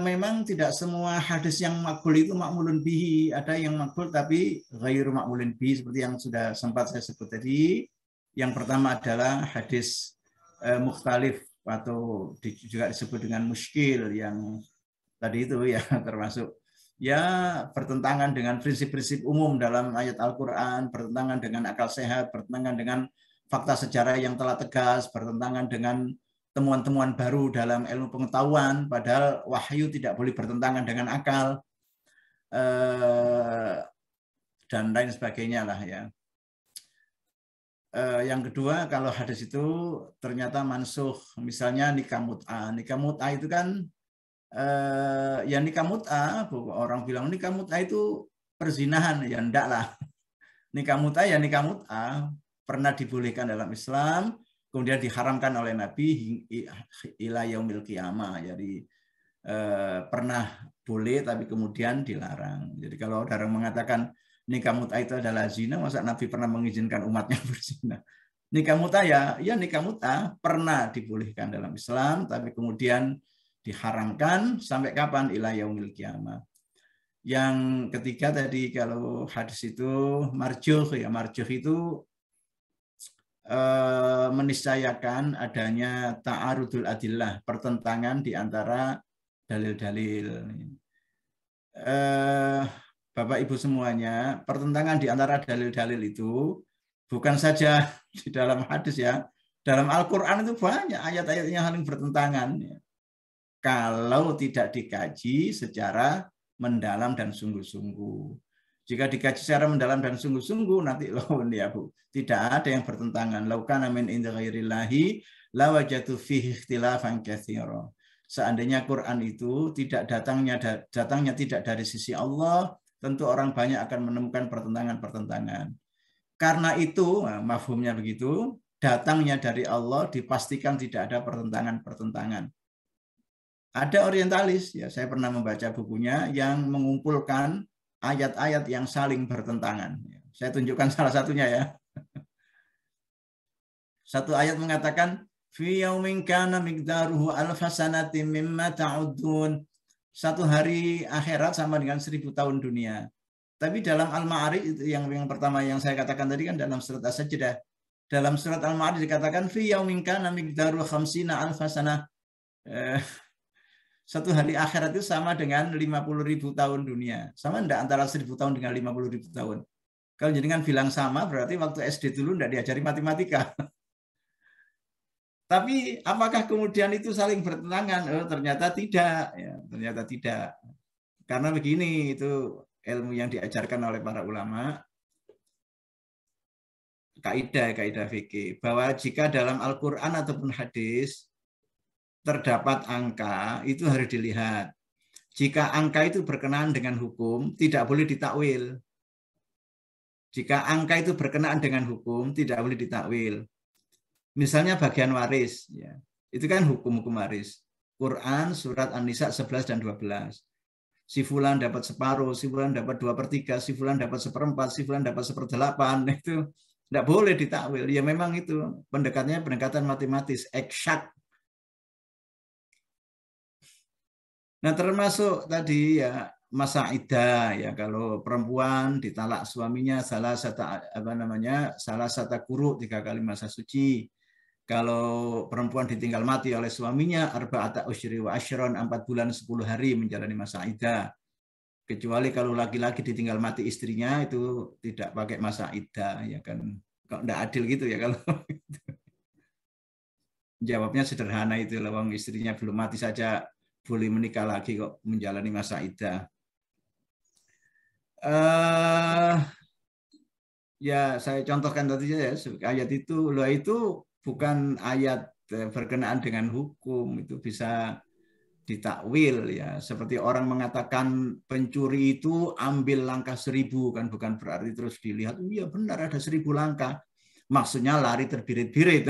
memang tidak semua hadis yang makbul itu makmulun bihi. Ada yang makbul tapi ghairu makmulun bihi, seperti yang sudah sempat saya sebut tadi. Yang pertama adalah hadis mukhtalif atau juga disebut dengan muskil, yang tadi itu ya termasuk ya bertentangan dengan prinsip-prinsip umum dalam ayat Al-Quran, bertentangan dengan akal sehat, bertentangan dengan fakta sejarah yang telah tegas, bertentangan dengan temuan-temuan baru dalam ilmu pengetahuan, padahal wahyu tidak boleh bertentangan dengan akal, dan lain sebagainya lah ya. Yang kedua, kalau hadis itu ternyata mansukh, misalnya nikah mut'ah. Nikah mut'ah itu kan ya nikah mut'ah, orang bilang nikah mut'ah itu perzinahan, ya enggak lah. Nikah mut'ah ya nikah mut'ah, pernah dibolehkan dalam Islam, kemudian diharamkan oleh Nabi ila yaumil qiyamah. Jadi pernah boleh tapi kemudian dilarang. Jadi kalau orang mengatakan nikah mut'ah itu adalah zina, masa Nabi pernah mengizinkan umatnya berzina? Nikah mut'ah ya nikah mut'ah pernah dibolehkan dalam Islam, tapi kemudian diharamkan sampai kapan? Ila yaumil qiyamah. Yang ketiga tadi, kalau hadis itu marjuh, ya marjuh itu meniscayakan adanya ta'arudul adillah, pertentangan di antara dalil-dalil. Bapak Ibu semuanya, pertentangan di antara dalil-dalil itu bukan saja di dalam hadis, ya, dalam Al-Quran itu banyak ayat-ayat yang saling bertentangan, ya. Kalau tidak dikaji secara mendalam dan sungguh-sungguh. Jika dikaji secara mendalam dan sungguh-sungguh, nanti ya Bu, tidak ada yang bertentangan. Lau kana min indi ghairillahi lawajadu fihi ikhtilafan katsira. Seandainya Quran itu datangnya tidak dari sisi Allah, tentu orang banyak akan menemukan pertentangan-pertentangan. Karena itu, mafhumnya begitu, datangnya dari Allah dipastikan tidak ada pertentangan-pertentangan. Ada orientalis, ya, saya pernah membaca bukunya yang mengumpulkan ayat-ayat yang saling bertentangan. Saya tunjukkan salah satunya, ya. Satu ayat mengatakan Fi yaumin kana miqdaruhu alfa sanatin mimma ta'udun. Satu hari akhirat sama dengan 1000 tahun dunia. Tapi dalam Al-Ma'arij itu yang pertama yang saya katakan tadi kan dalam surat As-Sajdah. Dalam surat Al-Ma'arij dikatakan fi yaumin kana miqdaruhu 50 alfa sanah. Satu hari akhirat itu sama dengan 50.000 tahun dunia. Sama enggak antara 1000 tahun dengan 50.000 tahun? Kalau jenengan bilang sama, berarti waktu SD dulu enggak diajari matematika. Tapi apakah kemudian itu saling bertentangan? Oh, ternyata tidak. Ya, ternyata tidak. Karena begini, itu ilmu yang diajarkan oleh para ulama, kaidah fikih, bahwa jika dalam Al-Quran ataupun hadis terdapat angka, itu harus dilihat. Jika angka itu berkenaan dengan hukum, tidak boleh ditakwil. Jika angka itu berkenaan dengan hukum, tidak boleh ditakwil. Misalnya bagian waris, ya, itu kan hukum-hukum waris. Quran, surat An-Nisa 11 dan 12. Si fulan dapat separuh, si fulan dapat 2/3, si fulan dapat 1/4, si fulan dapat 1/8. Itu tidak boleh ditakwil. Ya memang itu pendekatannya pendekatan matematis, eksak. Nah, termasuk tadi ya masa iddah, ya kalau perempuan ditalak suaminya salah satu quru 3 kali masa suci. Kalau perempuan ditinggal mati oleh suaminya arba'ata usyri wa asyron 4 bulan 10 hari menjalani masa iddah. Kecuali kalau laki-laki ditinggal mati istrinya itu tidak pakai masa iddah, ya kan. Kok enggak adil gitu ya kalau jawabnya sederhana itu, lawang istrinya belum mati saja boleh menikah lagi kok menjalani masa iddah. Ya saya contohkan tadi ya, ayat itu, loh itu bukan ayat berkenaan dengan hukum, itu bisa ditakwil ya. Seperti orang mengatakan pencuri itu ambil langkah 1000, kan bukan berarti terus dilihat, iya benar ada 1000 langkah. Maksudnya lari terbirit-birit.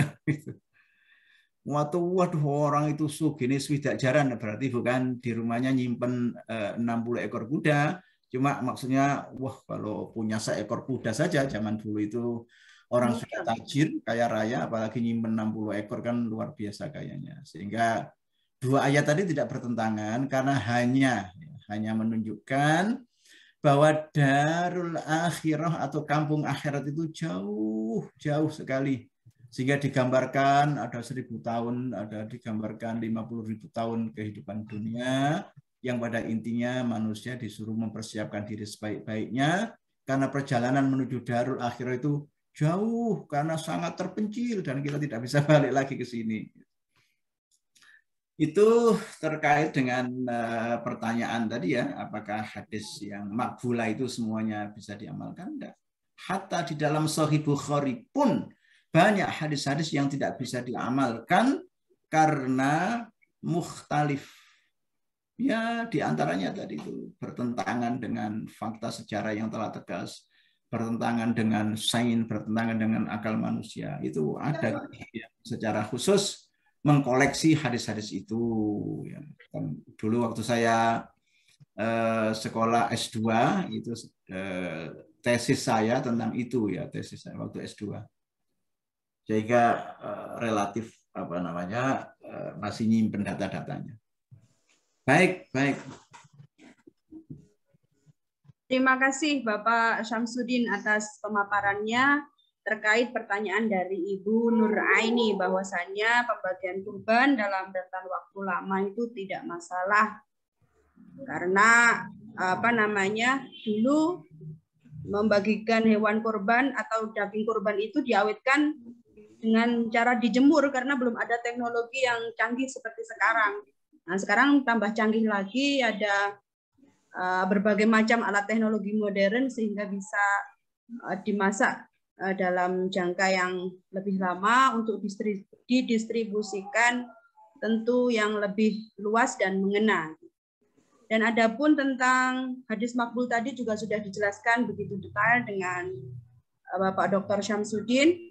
Waduh orang itu sugih swidak jaran, berarti bukan di rumahnya nyimpen 60 ekor kuda. Cuma maksudnya, wah kalau punya seekor kuda saja zaman dulu itu orang sudah tajir, kaya raya, apalagi nyimpen 60 ekor kan luar biasa kayaknya. Sehingga dua ayat tadi tidak bertentangan karena hanya menunjukkan bahwa darul akhirah atau kampung akhirat itu jauh sekali. Sehingga digambarkan ada 1000 tahun, ada digambarkan 50.000 tahun kehidupan dunia, yang pada intinya manusia disuruh mempersiapkan diri sebaik-baiknya, karena perjalanan menuju darul akhirah itu jauh, karena sangat terpencil, dan kita tidak bisa balik lagi ke sini. Itu terkait dengan pertanyaan tadi ya, apakah hadis yang makbulah itu semuanya bisa diamalkan? Enggak. Hatta di dalam Sahih Bukhari pun banyak hadis-hadis yang tidak bisa diamalkan karena mukhtalif. Ya, diantaranya tadi itu bertentangan dengan fakta sejarah yang telah tegas, bertentangan dengan sains, bertentangan dengan akal manusia. Itu ada ya, secara khusus mengkoleksi hadis-hadis itu. Ya. Dulu waktu saya sekolah S2 itu tesis saya tentang itu ya, tesis saya waktu S2. Sehingga relatif masih nyimpen data-datanya. Baik. Terima kasih Bapak Syamsuddin atas pemaparannya terkait pertanyaan dari Ibu Nur Aini bahwasannya pembagian kurban dalam rentan waktu lama itu tidak masalah karena dulu membagikan hewan kurban atau daging kurban itu diawetkan dengan cara dijemur karena belum ada teknologi yang canggih seperti sekarang. Nah, sekarang tambah canggih lagi, ada berbagai macam alat teknologi modern sehingga bisa dimasak dalam jangka yang lebih lama untuk didistribusikan tentu yang lebih luas dan mengena. Dan adapun tentang hadis makbul tadi juga sudah dijelaskan begitu detail dengan Bapak Dr. Syamsuddin.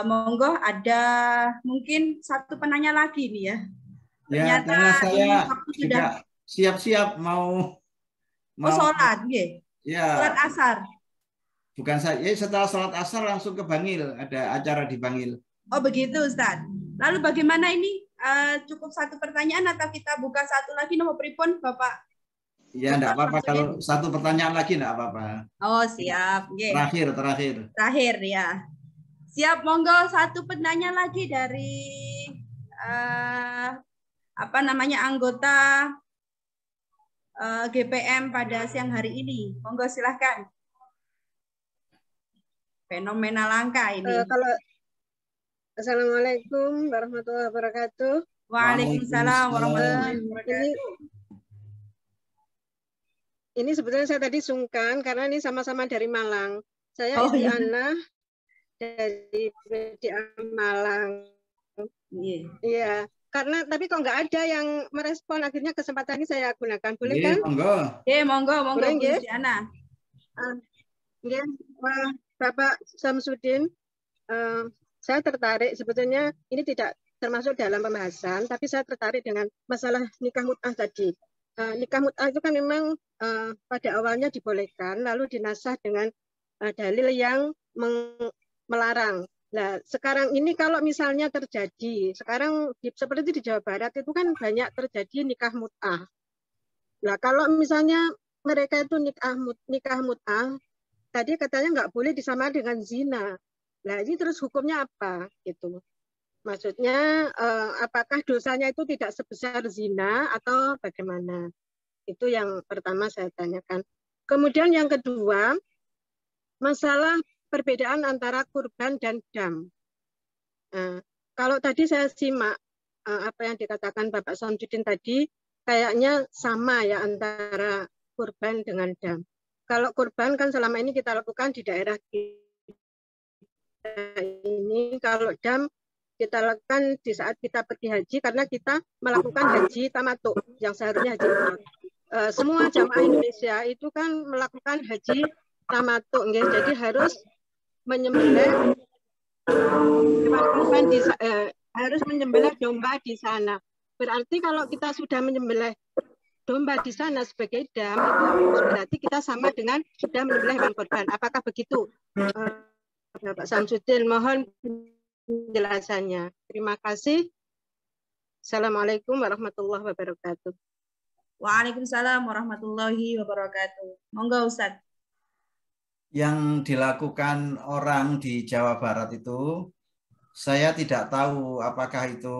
Monggo ada mungkin satu penanya lagi nih ya. Ternyata ya, saya sudah siap-siap mau sholat, ya. Sholat asar. Bukan saya, setelah sholat asar langsung ke Bangil, ada acara di Bangil. Oh begitu Ustaz. Lalu bagaimana ini? Cukup satu pertanyaan atau kita buka satu lagi nomor pripun, Bapak? Ya, enggak apa-apa. Kalau satu pertanyaan lagi enggak apa-apa. Oh, siap. Okay. Terakhir. Terakhir ya. Siap, monggo satu penanya lagi dari anggota GPM pada siang hari ini. Monggo silahkan. Fenomena langka ini. Assalamualaikum warahmatullahi wabarakatuh. Waalaikumsalam warahmatullahi wabarakatuh. Ini sebetulnya saya tadi sungkan karena ini sama-sama dari Malang. Saya Ana dari Malang. Iya. Karena tapi kok nggak ada yang merespon, akhirnya kesempatan ini saya gunakan. Boleh kan? Monggo. Boleh nggih? Ana. Bapak Samsudin, saya tertarik, sebetulnya ini tidak termasuk dalam pembahasan, tapi saya tertarik dengan masalah nikah mut'ah tadi. Nikah mut'ah itu kan memang pada awalnya dibolehkan, lalu dinasah dengan dalil yang melarang. Nah, sekarang ini kalau misalnya terjadi, sekarang seperti di Jawa Barat itu kan banyak terjadi nikah mut'ah. Nah, kalau misalnya mereka itu nikah mut'ah, tadi katanya nggak boleh disamakan dengan zina. Nah, ini terus hukumnya apa? Gitu. Maksudnya, apakah dosanya itu tidak sebesar zina atau bagaimana? Itu yang pertama saya tanyakan. Kemudian yang kedua, masalah perbedaan antara kurban dan dam. Nah, kalau tadi saya simak apa yang dikatakan Bapak Samsudin tadi, kayaknya sama ya antara kurban dengan dam. Kalau kurban kan selama ini kita lakukan di daerah ini, kalau dam kita lakukan di saat kita pergi haji karena kita melakukan haji tamattu yang seharusnya haji ifrad. Semua jamaah Indonesia itu kan melakukan haji tamattu, jadi harus menyembelih harus menyembelih domba di sana. Berarti kalau kita sudah menyembelih domba di sana sebagai dam, itu berarti kita sama dengan sudah menyembelih hewan korban. Apakah begitu? Bapak Samsudin, mohon penjelasannya. Terima kasih. Assalamualaikum warahmatullahi wabarakatuh. Waalaikumsalam warahmatullahi wabarakatuh. Monggo Ustaz. Yang dilakukan orang di Jawa Barat itu, saya tidak tahu apakah itu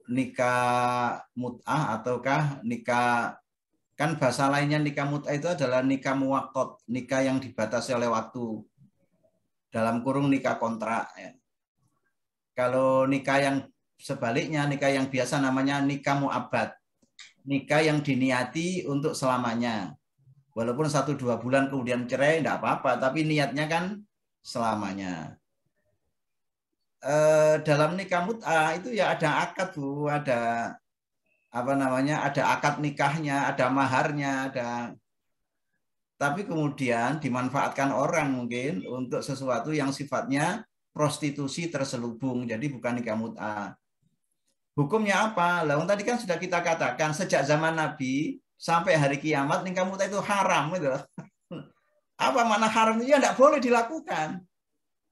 nikah mut'ah ataukah nikah, kan bahasa lainnya nikah mut'ah itu adalah nikah muwaqqat, nikah yang dibatasi oleh waktu. Dalam kurung nikah kontrak. Ya. Kalau nikah yang sebaliknya, nikah yang biasa namanya nikah mu'abbad. Nikah yang diniati untuk selamanya. Walaupun 1-2 bulan kemudian cerai, enggak apa-apa. Tapi niatnya kan selamanya. Dalam nikah mut'ah itu ya ada akad, Bu. Ada ada akad nikahnya, ada maharnya, ada. Tapi kemudian dimanfaatkan orang mungkin untuk sesuatu yang sifatnya prostitusi terselubung. Jadi bukan nikah mut'ah. Hukumnya apa? Lah tadi kan sudah kita katakan sejak zaman Nabi sampai hari kiamat nikah mut'ah itu haram gitu. Apa makna haram? Ya enggak boleh dilakukan.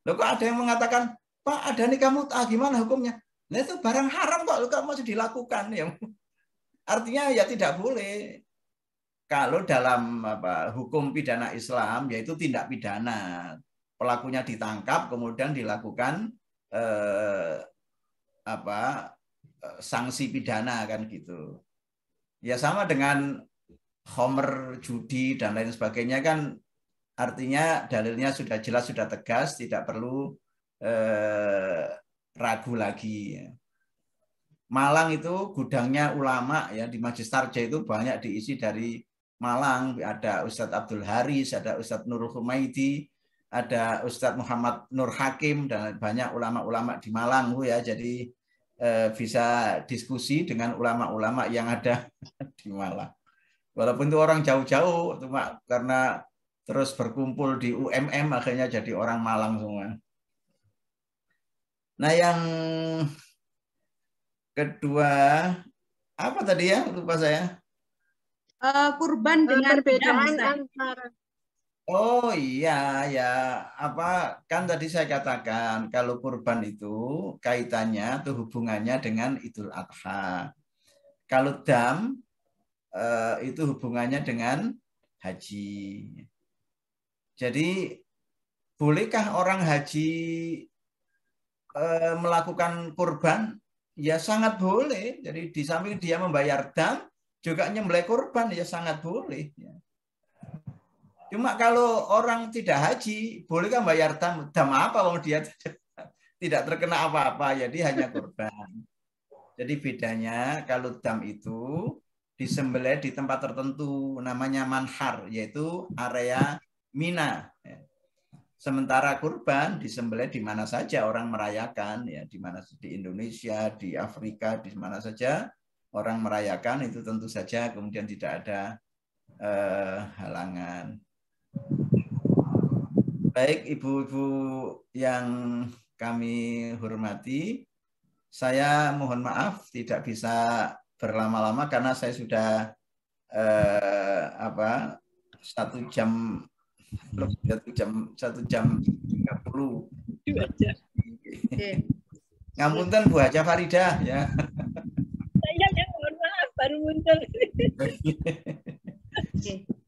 Loh kok ada yang mengatakan, "Pak, ada nikah mut'ah, gimana hukumnya?" Nah itu barang haram kok masih dilakukan ya. Artinya ya tidak boleh. Kalau dalam hukum pidana Islam yaitu tindak pidana, pelakunya ditangkap kemudian dilakukan sanksi pidana kan gitu. Ya sama dengan khamr, judi dan lain sebagainya kan, artinya dalilnya sudah jelas, sudah tegas, tidak perlu ragu lagi. Malang itu gudangnya ulama ya, di Masjid Tarja itu banyak diisi dari Malang, ada Ustadz Abdul Haris, ada Ustadz Nurul Humaidi, ada Ustadz Muhammad Nur Hakim, dan banyak ulama-ulama di Malang, Bu ya. Jadi bisa diskusi dengan ulama-ulama yang ada di Malang. Walaupun itu orang jauh-jauh, cuma karena terus berkumpul di UMM akhirnya jadi orang Malang semua. Nah, yang kedua apa tadi ya? Lupa saya. Kurban dengan perbedaan antara Oh iya ya, apa kan tadi saya katakan kalau kurban itu kaitannya atau hubungannya dengan Idul Adha. Kalau dam itu hubungannya dengan haji. Jadi bolehkah orang haji melakukan kurban? Ya sangat boleh. Jadi di samping dia membayar dam, juga nyembelih kurban ya sangat boleh. Cuma kalau orang tidak haji, bolehkah bayar dam? Dam apa? Wong dia tidak terkena apa-apa, jadi hanya kurban. Jadi bedanya kalau dam itu disembelih di tempat tertentu, namanya manhar, yaitu area Mina. Sementara kurban disembelih di mana saja orang merayakan, ya di mana di Indonesia, di Afrika, di mana saja orang merayakan itu tentu saja kemudian tidak ada halangan. Baik ibu-ibu yang kami hormati, saya mohon maaf tidak bisa berlama-lama karena saya sudah 1 jam 30. Ngapunten Bu Haja Faridah ya. Saya yang mohon maaf baru muncul.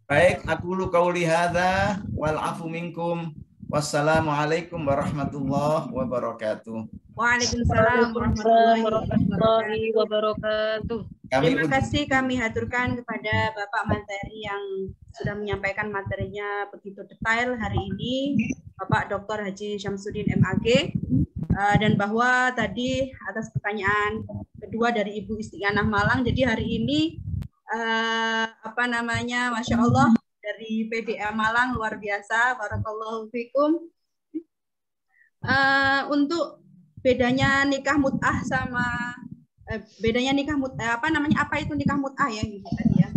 Baik, aku lu qauli hadza wal afu minkum. Wassalamualaikum warahmatullahi wabarakatuh. Waalaikumsalam warahmatullahi wabarakatuh. Terima kasih kami haturkan kepada Bapak Materi yang sudah menyampaikan materinya begitu detail hari ini, Bapak Dr. Haji Syamsuddin MAG, dan bahwa tadi atas pertanyaan kedua dari Ibu Istiqanah Malang, jadi hari ini Masya Allah dari PDA Malang luar biasa, barakallahu fikum. Untuk bedanya nikah mut'ah sama bedanya nikah mut'ah apa itu nikah mut'ah ya gitu tadi ya.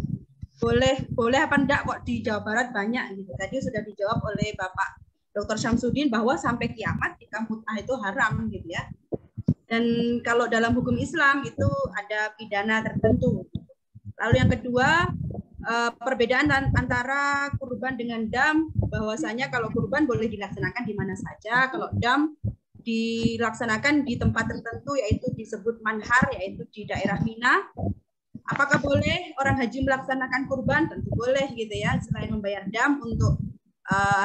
Boleh apa enggak kok di Jawa Barat banyak gitu. Tadi sudah dijawab oleh Bapak Dr. Syamsuddin bahwa sampai kiamat nikah mut'ah itu haram gitu ya. Dan kalau dalam hukum Islam itu ada pidana tertentu. Lalu yang kedua, perbedaan antara kurban dengan dam, bahwasanya kalau kurban boleh dilaksanakan di mana saja, kalau dam dilaksanakan di tempat tertentu, yaitu disebut manhar, yaitu di daerah Mina. Apakah boleh orang haji melaksanakan kurban? Tentu boleh gitu ya, selain membayar dam untuk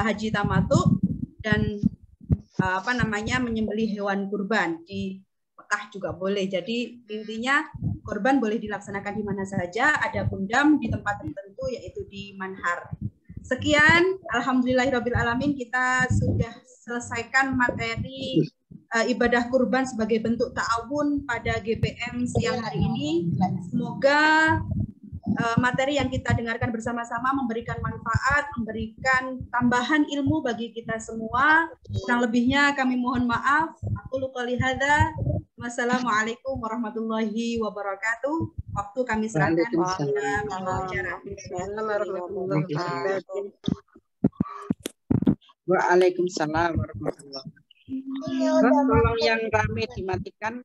haji tamattu dan menyembelih hewan kurban di Mekah juga boleh. Jadi intinya kurban boleh dilaksanakan di mana saja, ada dam di tempat tertentu yaitu di manhar. Sekian, alhamdulillahirabbil alamin, kita sudah selesaikan materi ibadah kurban sebagai bentuk ta'awun pada GPM siang hari ini. Semoga materi yang kita dengarkan bersama-sama memberikan manfaat, memberikan tambahan ilmu bagi kita semua. Kurang lebihnya kami mohon maaf. Aku qouli hadza. Wassalamualaikum warahmatullahi wabarakatuh. Waktu kami serahkan kepada Waalaikumsalam warahmatullahi wabarakatuh. Tolong yang rame dimatikan.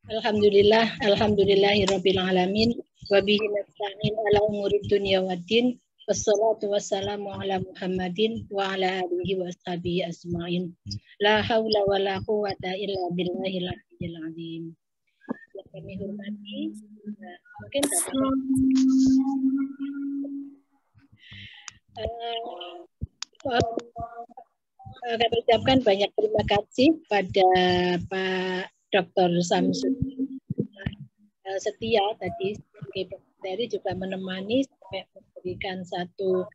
Alhamdulillahirabbil alamin wa bihi nasta'in ala umurid dunya waddin. Wassalatu wassalamu ala Muhammadin wa ala alihi wa ashabihi ajma'in. La haula wa la quwata illa billahil aliyyil azim. Yang kami hormati, mungkin kami ucapkan banyak terima kasih pada Pak Dr. Syamsuddin setia tadi sebagai materi juga menemani sampai memberikan satu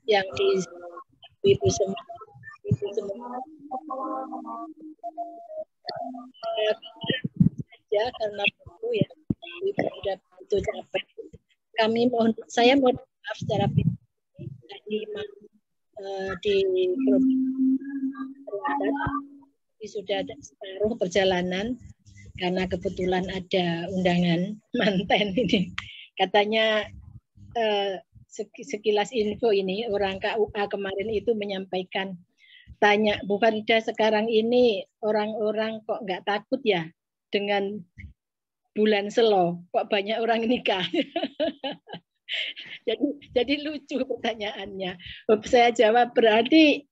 yang di ibu semua saja karena itu ya ibu sudah begitu capek. Saya mohon maaf secara pribadi tadi di sudah separuh perjalanan karena kebetulan ada undangan manten ini. Katanya sekilas info ini orang KUA kemarin itu menyampaikan, tanya Bu Faridah, sekarang ini orang-orang kok nggak takut ya dengan bulan Selo, kok banyak orang nikah? jadi lucu pertanyaannya. Saya jawab berarti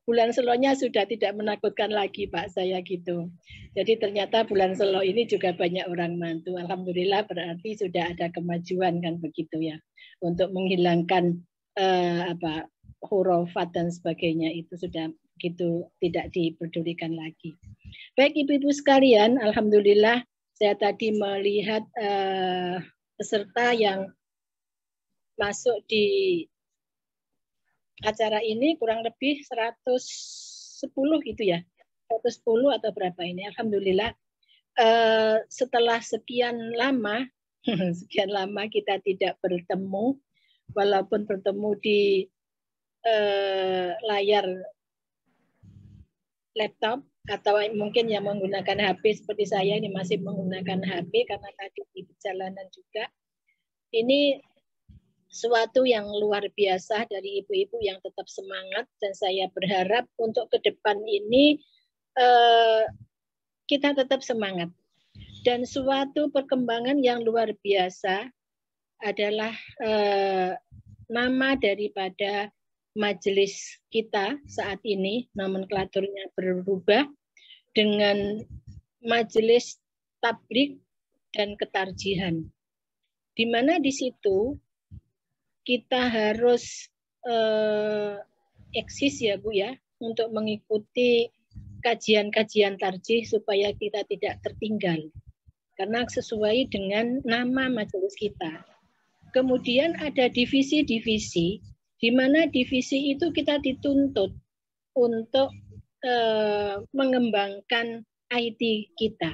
bulan Selonya sudah tidak menakutkan lagi, Pak, saya gitu. Jadi ternyata bulan Selo ini juga banyak orang mantu. Alhamdulillah berarti sudah ada kemajuan kan begitu ya, untuk menghilangkan hurufat dan sebagainya itu sudah gitu tidak dipedulikan lagi. Baik Ibu-ibu sekalian, alhamdulillah saya tadi melihat peserta yang masuk di acara ini kurang lebih 110 gitu ya. 110 atau berapa ini. Alhamdulillah setelah sekian lama kita tidak bertemu, walaupun bertemu di layar laptop atau mungkin yang menggunakan HP seperti saya ini masih menggunakan HP karena tadi di perjalanan juga. Ini suatu yang luar biasa dari ibu-ibu yang tetap semangat, dan saya berharap untuk ke depan ini kita tetap semangat. Dan suatu perkembangan yang luar biasa adalah nama daripada majelis kita saat ini, nomenklaturnya berubah dengan Majelis Tabligh dan Ketarjihan. Di mana di situ kita harus eksis ya Bu ya, untuk mengikuti kajian-kajian tarjih supaya kita tidak tertinggal. Karena sesuai dengan nama majelis kita. Kemudian ada divisi-divisi, di mana divisi itu kita dituntut untuk mengembangkan IT kita.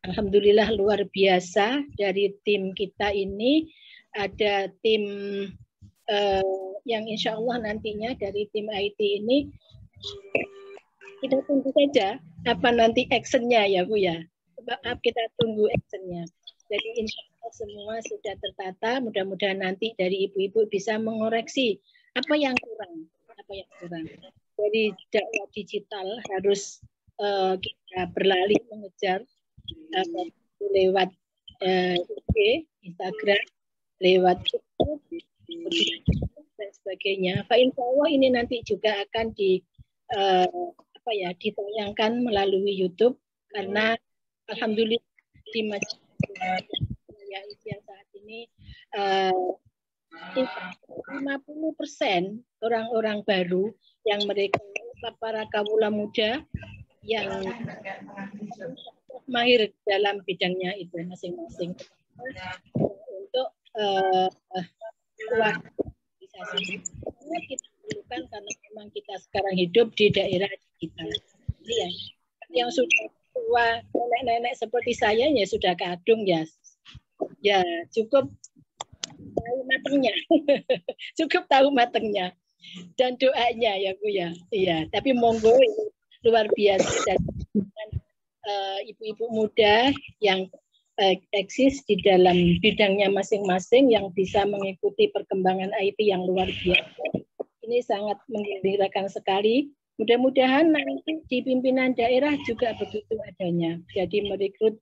Alhamdulillah luar biasa dari tim kita ini. Ada tim yang insya Allah nantinya dari tim IT ini kita tunggu saja apa nanti actionnya ya Bu ya. Kita tunggu actionnya. Jadi insya Allah semua sudah tertata. Mudah-mudahan nanti dari ibu-ibu bisa mengoreksi apa yang kurang. Jadi dakwah digital harus kita berlari mengejar lewat IG, Instagram, lewat YouTube dan sebagainya. Pak insya Allah ini nanti juga akan ditayangkan melalui YouTube karena alhamdulillah di majelis yang saat ini 50% orang-orang baru yang mereka para kawula muda yang mahir dalam bidangnya itu masing-masing untuk organisasi. Kita perlukan karena memang kita sekarang hidup di daerah digital. Jadi yang sudah tua, nenek-nenek seperti saya ya sudah kadung ya cukup tahu matengnya. Cukup tahu matengnya dan doanya ya Bu ya. Iya, tapi monggo ini luar biasa dan ibu-ibu muda yang eksis di dalam bidangnya masing-masing yang bisa mengikuti perkembangan IT yang luar biasa. Ini sangat menggembirakan sekali. Mudah-mudahan nanti di pimpinan daerah juga begitu adanya. Jadi merekrut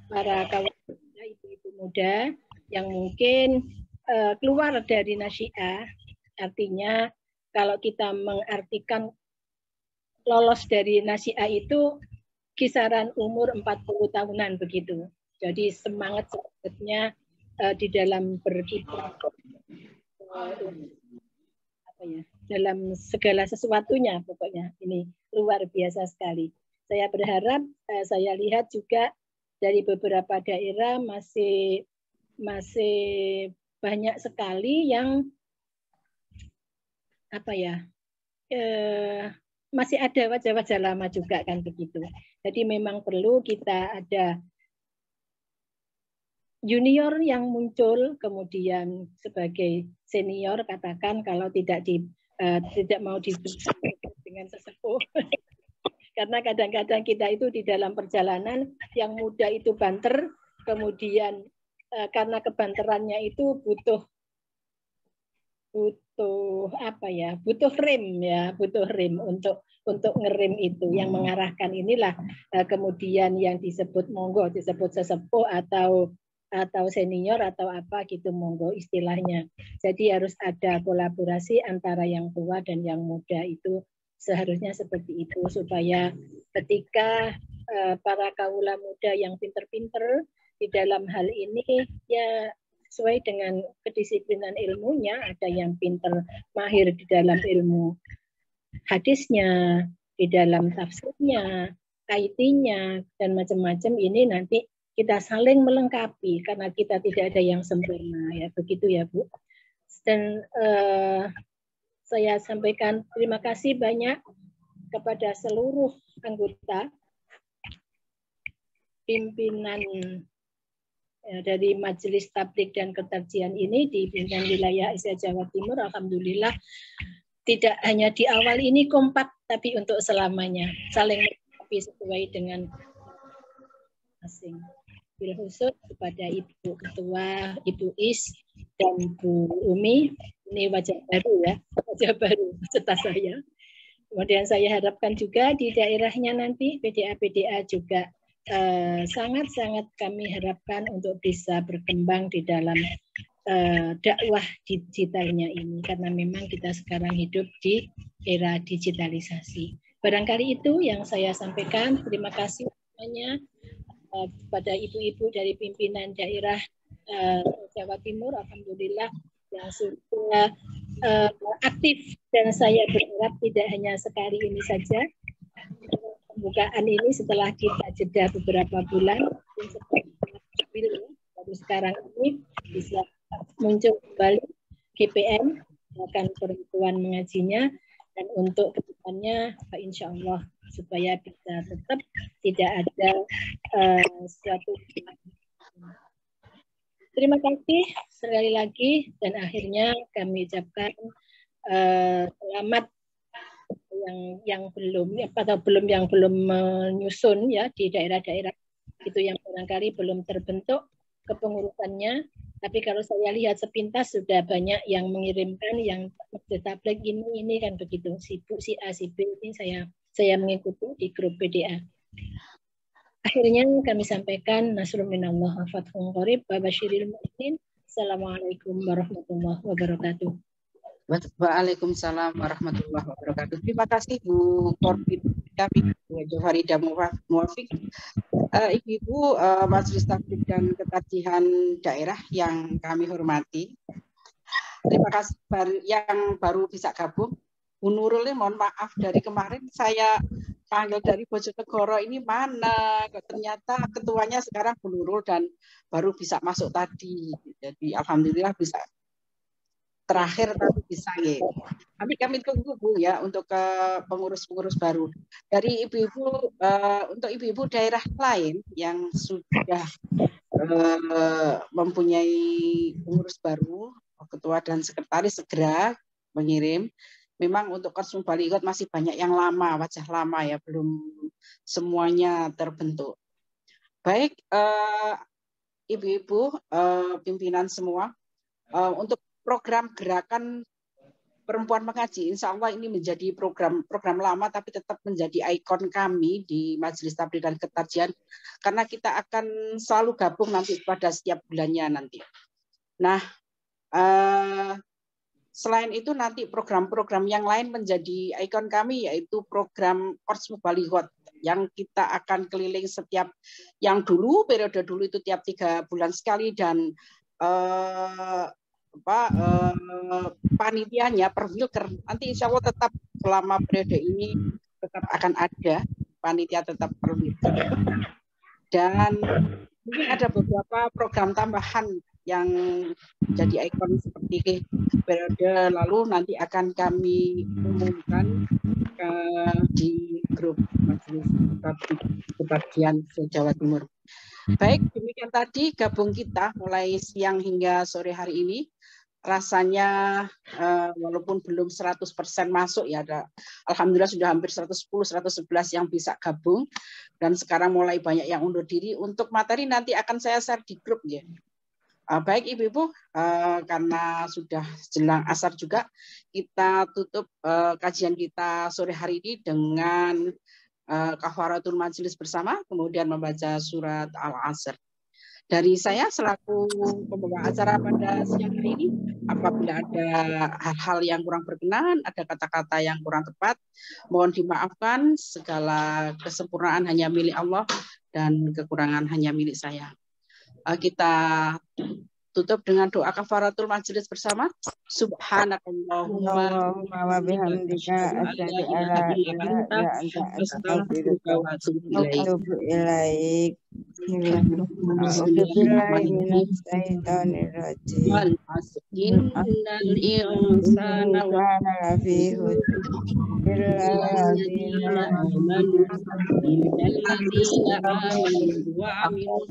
para kawan ibu-ibu muda yang mungkin keluar dari Nasyiah. Artinya kalau kita mengartikan lolos dari Nasyiah itu kisaran umur 40 tahunan begitu. Jadi semangatnya di dalam berkiprah dalam segala sesuatunya pokoknya ini luar biasa sekali. Saya berharap saya lihat juga dari beberapa daerah masih banyak sekali yang masih ada wajah-wajah lama juga kan begitu. Jadi memang perlu kita ada junior yang muncul, kemudian sebagai senior katakan kalau tidak mau disebut dengan sesepuh. Karena kadang-kadang kita itu di dalam perjalanan yang muda itu banter, kemudian karena kebanterannya itu butuh butuh apa ya? Butuh rem ya, butuh rem untuk ngerem itu. Yang mengarahkan inilah kemudian yang disebut monggo, disebut sesepuh atau senior atau apa gitu, monggo istilahnya. Jadi harus ada kolaborasi antara yang tua dan yang muda, itu seharusnya seperti itu, supaya ketika para kaula muda yang pinter-pinter di dalam hal ini ya sesuai dengan kedisiplinan ilmunya, ada yang pinter mahir di dalam ilmu hadisnya, di dalam tafsirnya, IT-nya, dan macam-macam, ini nanti kita saling melengkapi karena kita tidak ada yang sempurna, ya begitu ya Bu. Dan saya sampaikan terima kasih banyak kepada seluruh anggota pimpinan dari Majelis Tabligh dan Ketarjian ini di pimpinan wilayah Asia Jawa Timur. Alhamdulillah tidak hanya di awal ini kompak, tapi untuk selamanya saling melengkapi sesuai dengan masing. Bil khusus kepada Ibu Ketua, Ibu Is dan Bu Umi, ini wajah baru ya, wajah baru serta saya. Kemudian saya harapkan juga di daerahnya nanti PDA juga sangat-sangat kami harapkan untuk bisa berkembang di dalam dakwah digitalnya ini, karena memang kita sekarang hidup di era digitalisasi. Barangkali itu yang saya sampaikan. Terima kasih semuanya kepada ibu-ibu dari pimpinan daerah Jawa Timur, alhamdulillah yang sudah aktif, dan saya berharap tidak hanya sekali ini saja. Pembukaan ini setelah kita jeda beberapa bulan, baru sekarang ini bisa muncul kembali GPM, akan perempuan mengajinya, dan untuk kedepannya insya Allah supaya bisa tetap tidak ada suatu. Terima kasih sekali lagi, dan akhirnya kami ucapkan selamat yang belum menyusun ya di daerah-daerah itu, yang barangkali belum terbentuk kepengurusannya. Tapi kalau saya lihat sepintas sudah banyak yang mengirimkan yang tabligh ini kan begitu, si A, si B ini saya mengikuti di grup PDA. Akhirnya kami sampaikan nasrun minallah wa fathun qarib wa basyiril mu'minin. Assalamualaikum warahmatullahi wabarakatuh. Waalaikumsalam warahmatullahi wabarakatuh. Terima kasih Bu Korbit kami, Bu Joharida Muwafiq, Ibu-ibu Majelis Tabligh dan Ketarjihan daerah yang kami hormati. Terima kasih yang baru bisa gabung. Bu Nurul, mohon maaf dari kemarin saya panggil dari Bojonegoro ini mana, ternyata ketuanya sekarang Bu Nurul dan baru bisa masuk tadi. Jadi alhamdulillah bisa terakhir tapi bisa ya. Nanti kami tunggu Bu ya untuk ke pengurus-pengurus baru. Dari ibu-ibu untuk ibu-ibu daerah lain yang sudah mempunyai pengurus baru, ketua dan sekretaris segera mengirim. Memang untuk Korsum Balighot masih banyak yang lama, wajah lama ya, belum semuanya terbentuk. Baik, ibu-ibu pimpinan semua, untuk program gerakan perempuan mengaji, insya Allah ini menjadi program lama tapi tetap menjadi ikon kami di Majelis Tabligh dan Ketarjihan, karena kita akan selalu gabung nanti pada setiap bulannya nanti. Nah, selain itu nanti program-program yang lain menjadi ikon kami, yaitu program Korsum Balighot yang kita akan keliling setiap, yang dulu periode dulu itu tiap 3 bulan sekali, dan panitianya per wilker nanti insya Allah tetap selama periode ini tetap akan ada panitia, tetap per wilker. Dan mungkin ada beberapa program tambahan yang jadi ikon seperti periode lalu nanti akan kami umumkan di grup Majelis Tabligh Ketarjihan Jawa Timur. Baik, demikian tadi gabung kita mulai siang hingga sore hari ini. Rasanya walaupun belum 100% masuk ya, alhamdulillah sudah hampir 110-111 yang bisa gabung, dan sekarang mulai banyak yang undur diri. Untuk materi nanti akan saya share di grup ya. Baik Ibu-Ibu, karena sudah jelang asar juga, kita tutup kajian kita sore hari ini dengan kafaratul majelis bersama, kemudian membaca surat Al-Asr. Dari saya selaku pembawa acara pada siang hari ini, apabila ada hal-hal yang kurang berkenan, ada kata-kata yang kurang tepat, mohon dimaafkan. Segala kesempurnaan hanya milik Allah dan kekurangan hanya milik saya. Kita tutup dengan doa kafaratul majelis bersama. Subhanakallahumma wa bihamdika asyhadu an la ilaha illa anta astaghfiruka wa atubu ilaik. A'udzu billahi minasy syaithanir rajim. Wal asr innal insana lafi khusr illa allazina amanu wa amilus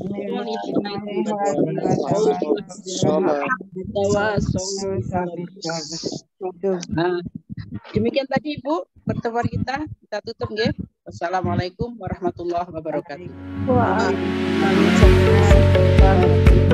Nah, demikian tadi Ibu pertemuan kita tutup nggih. Wassalamualaikum warahmatullahi wabarakatuh. Waalaikumsalam.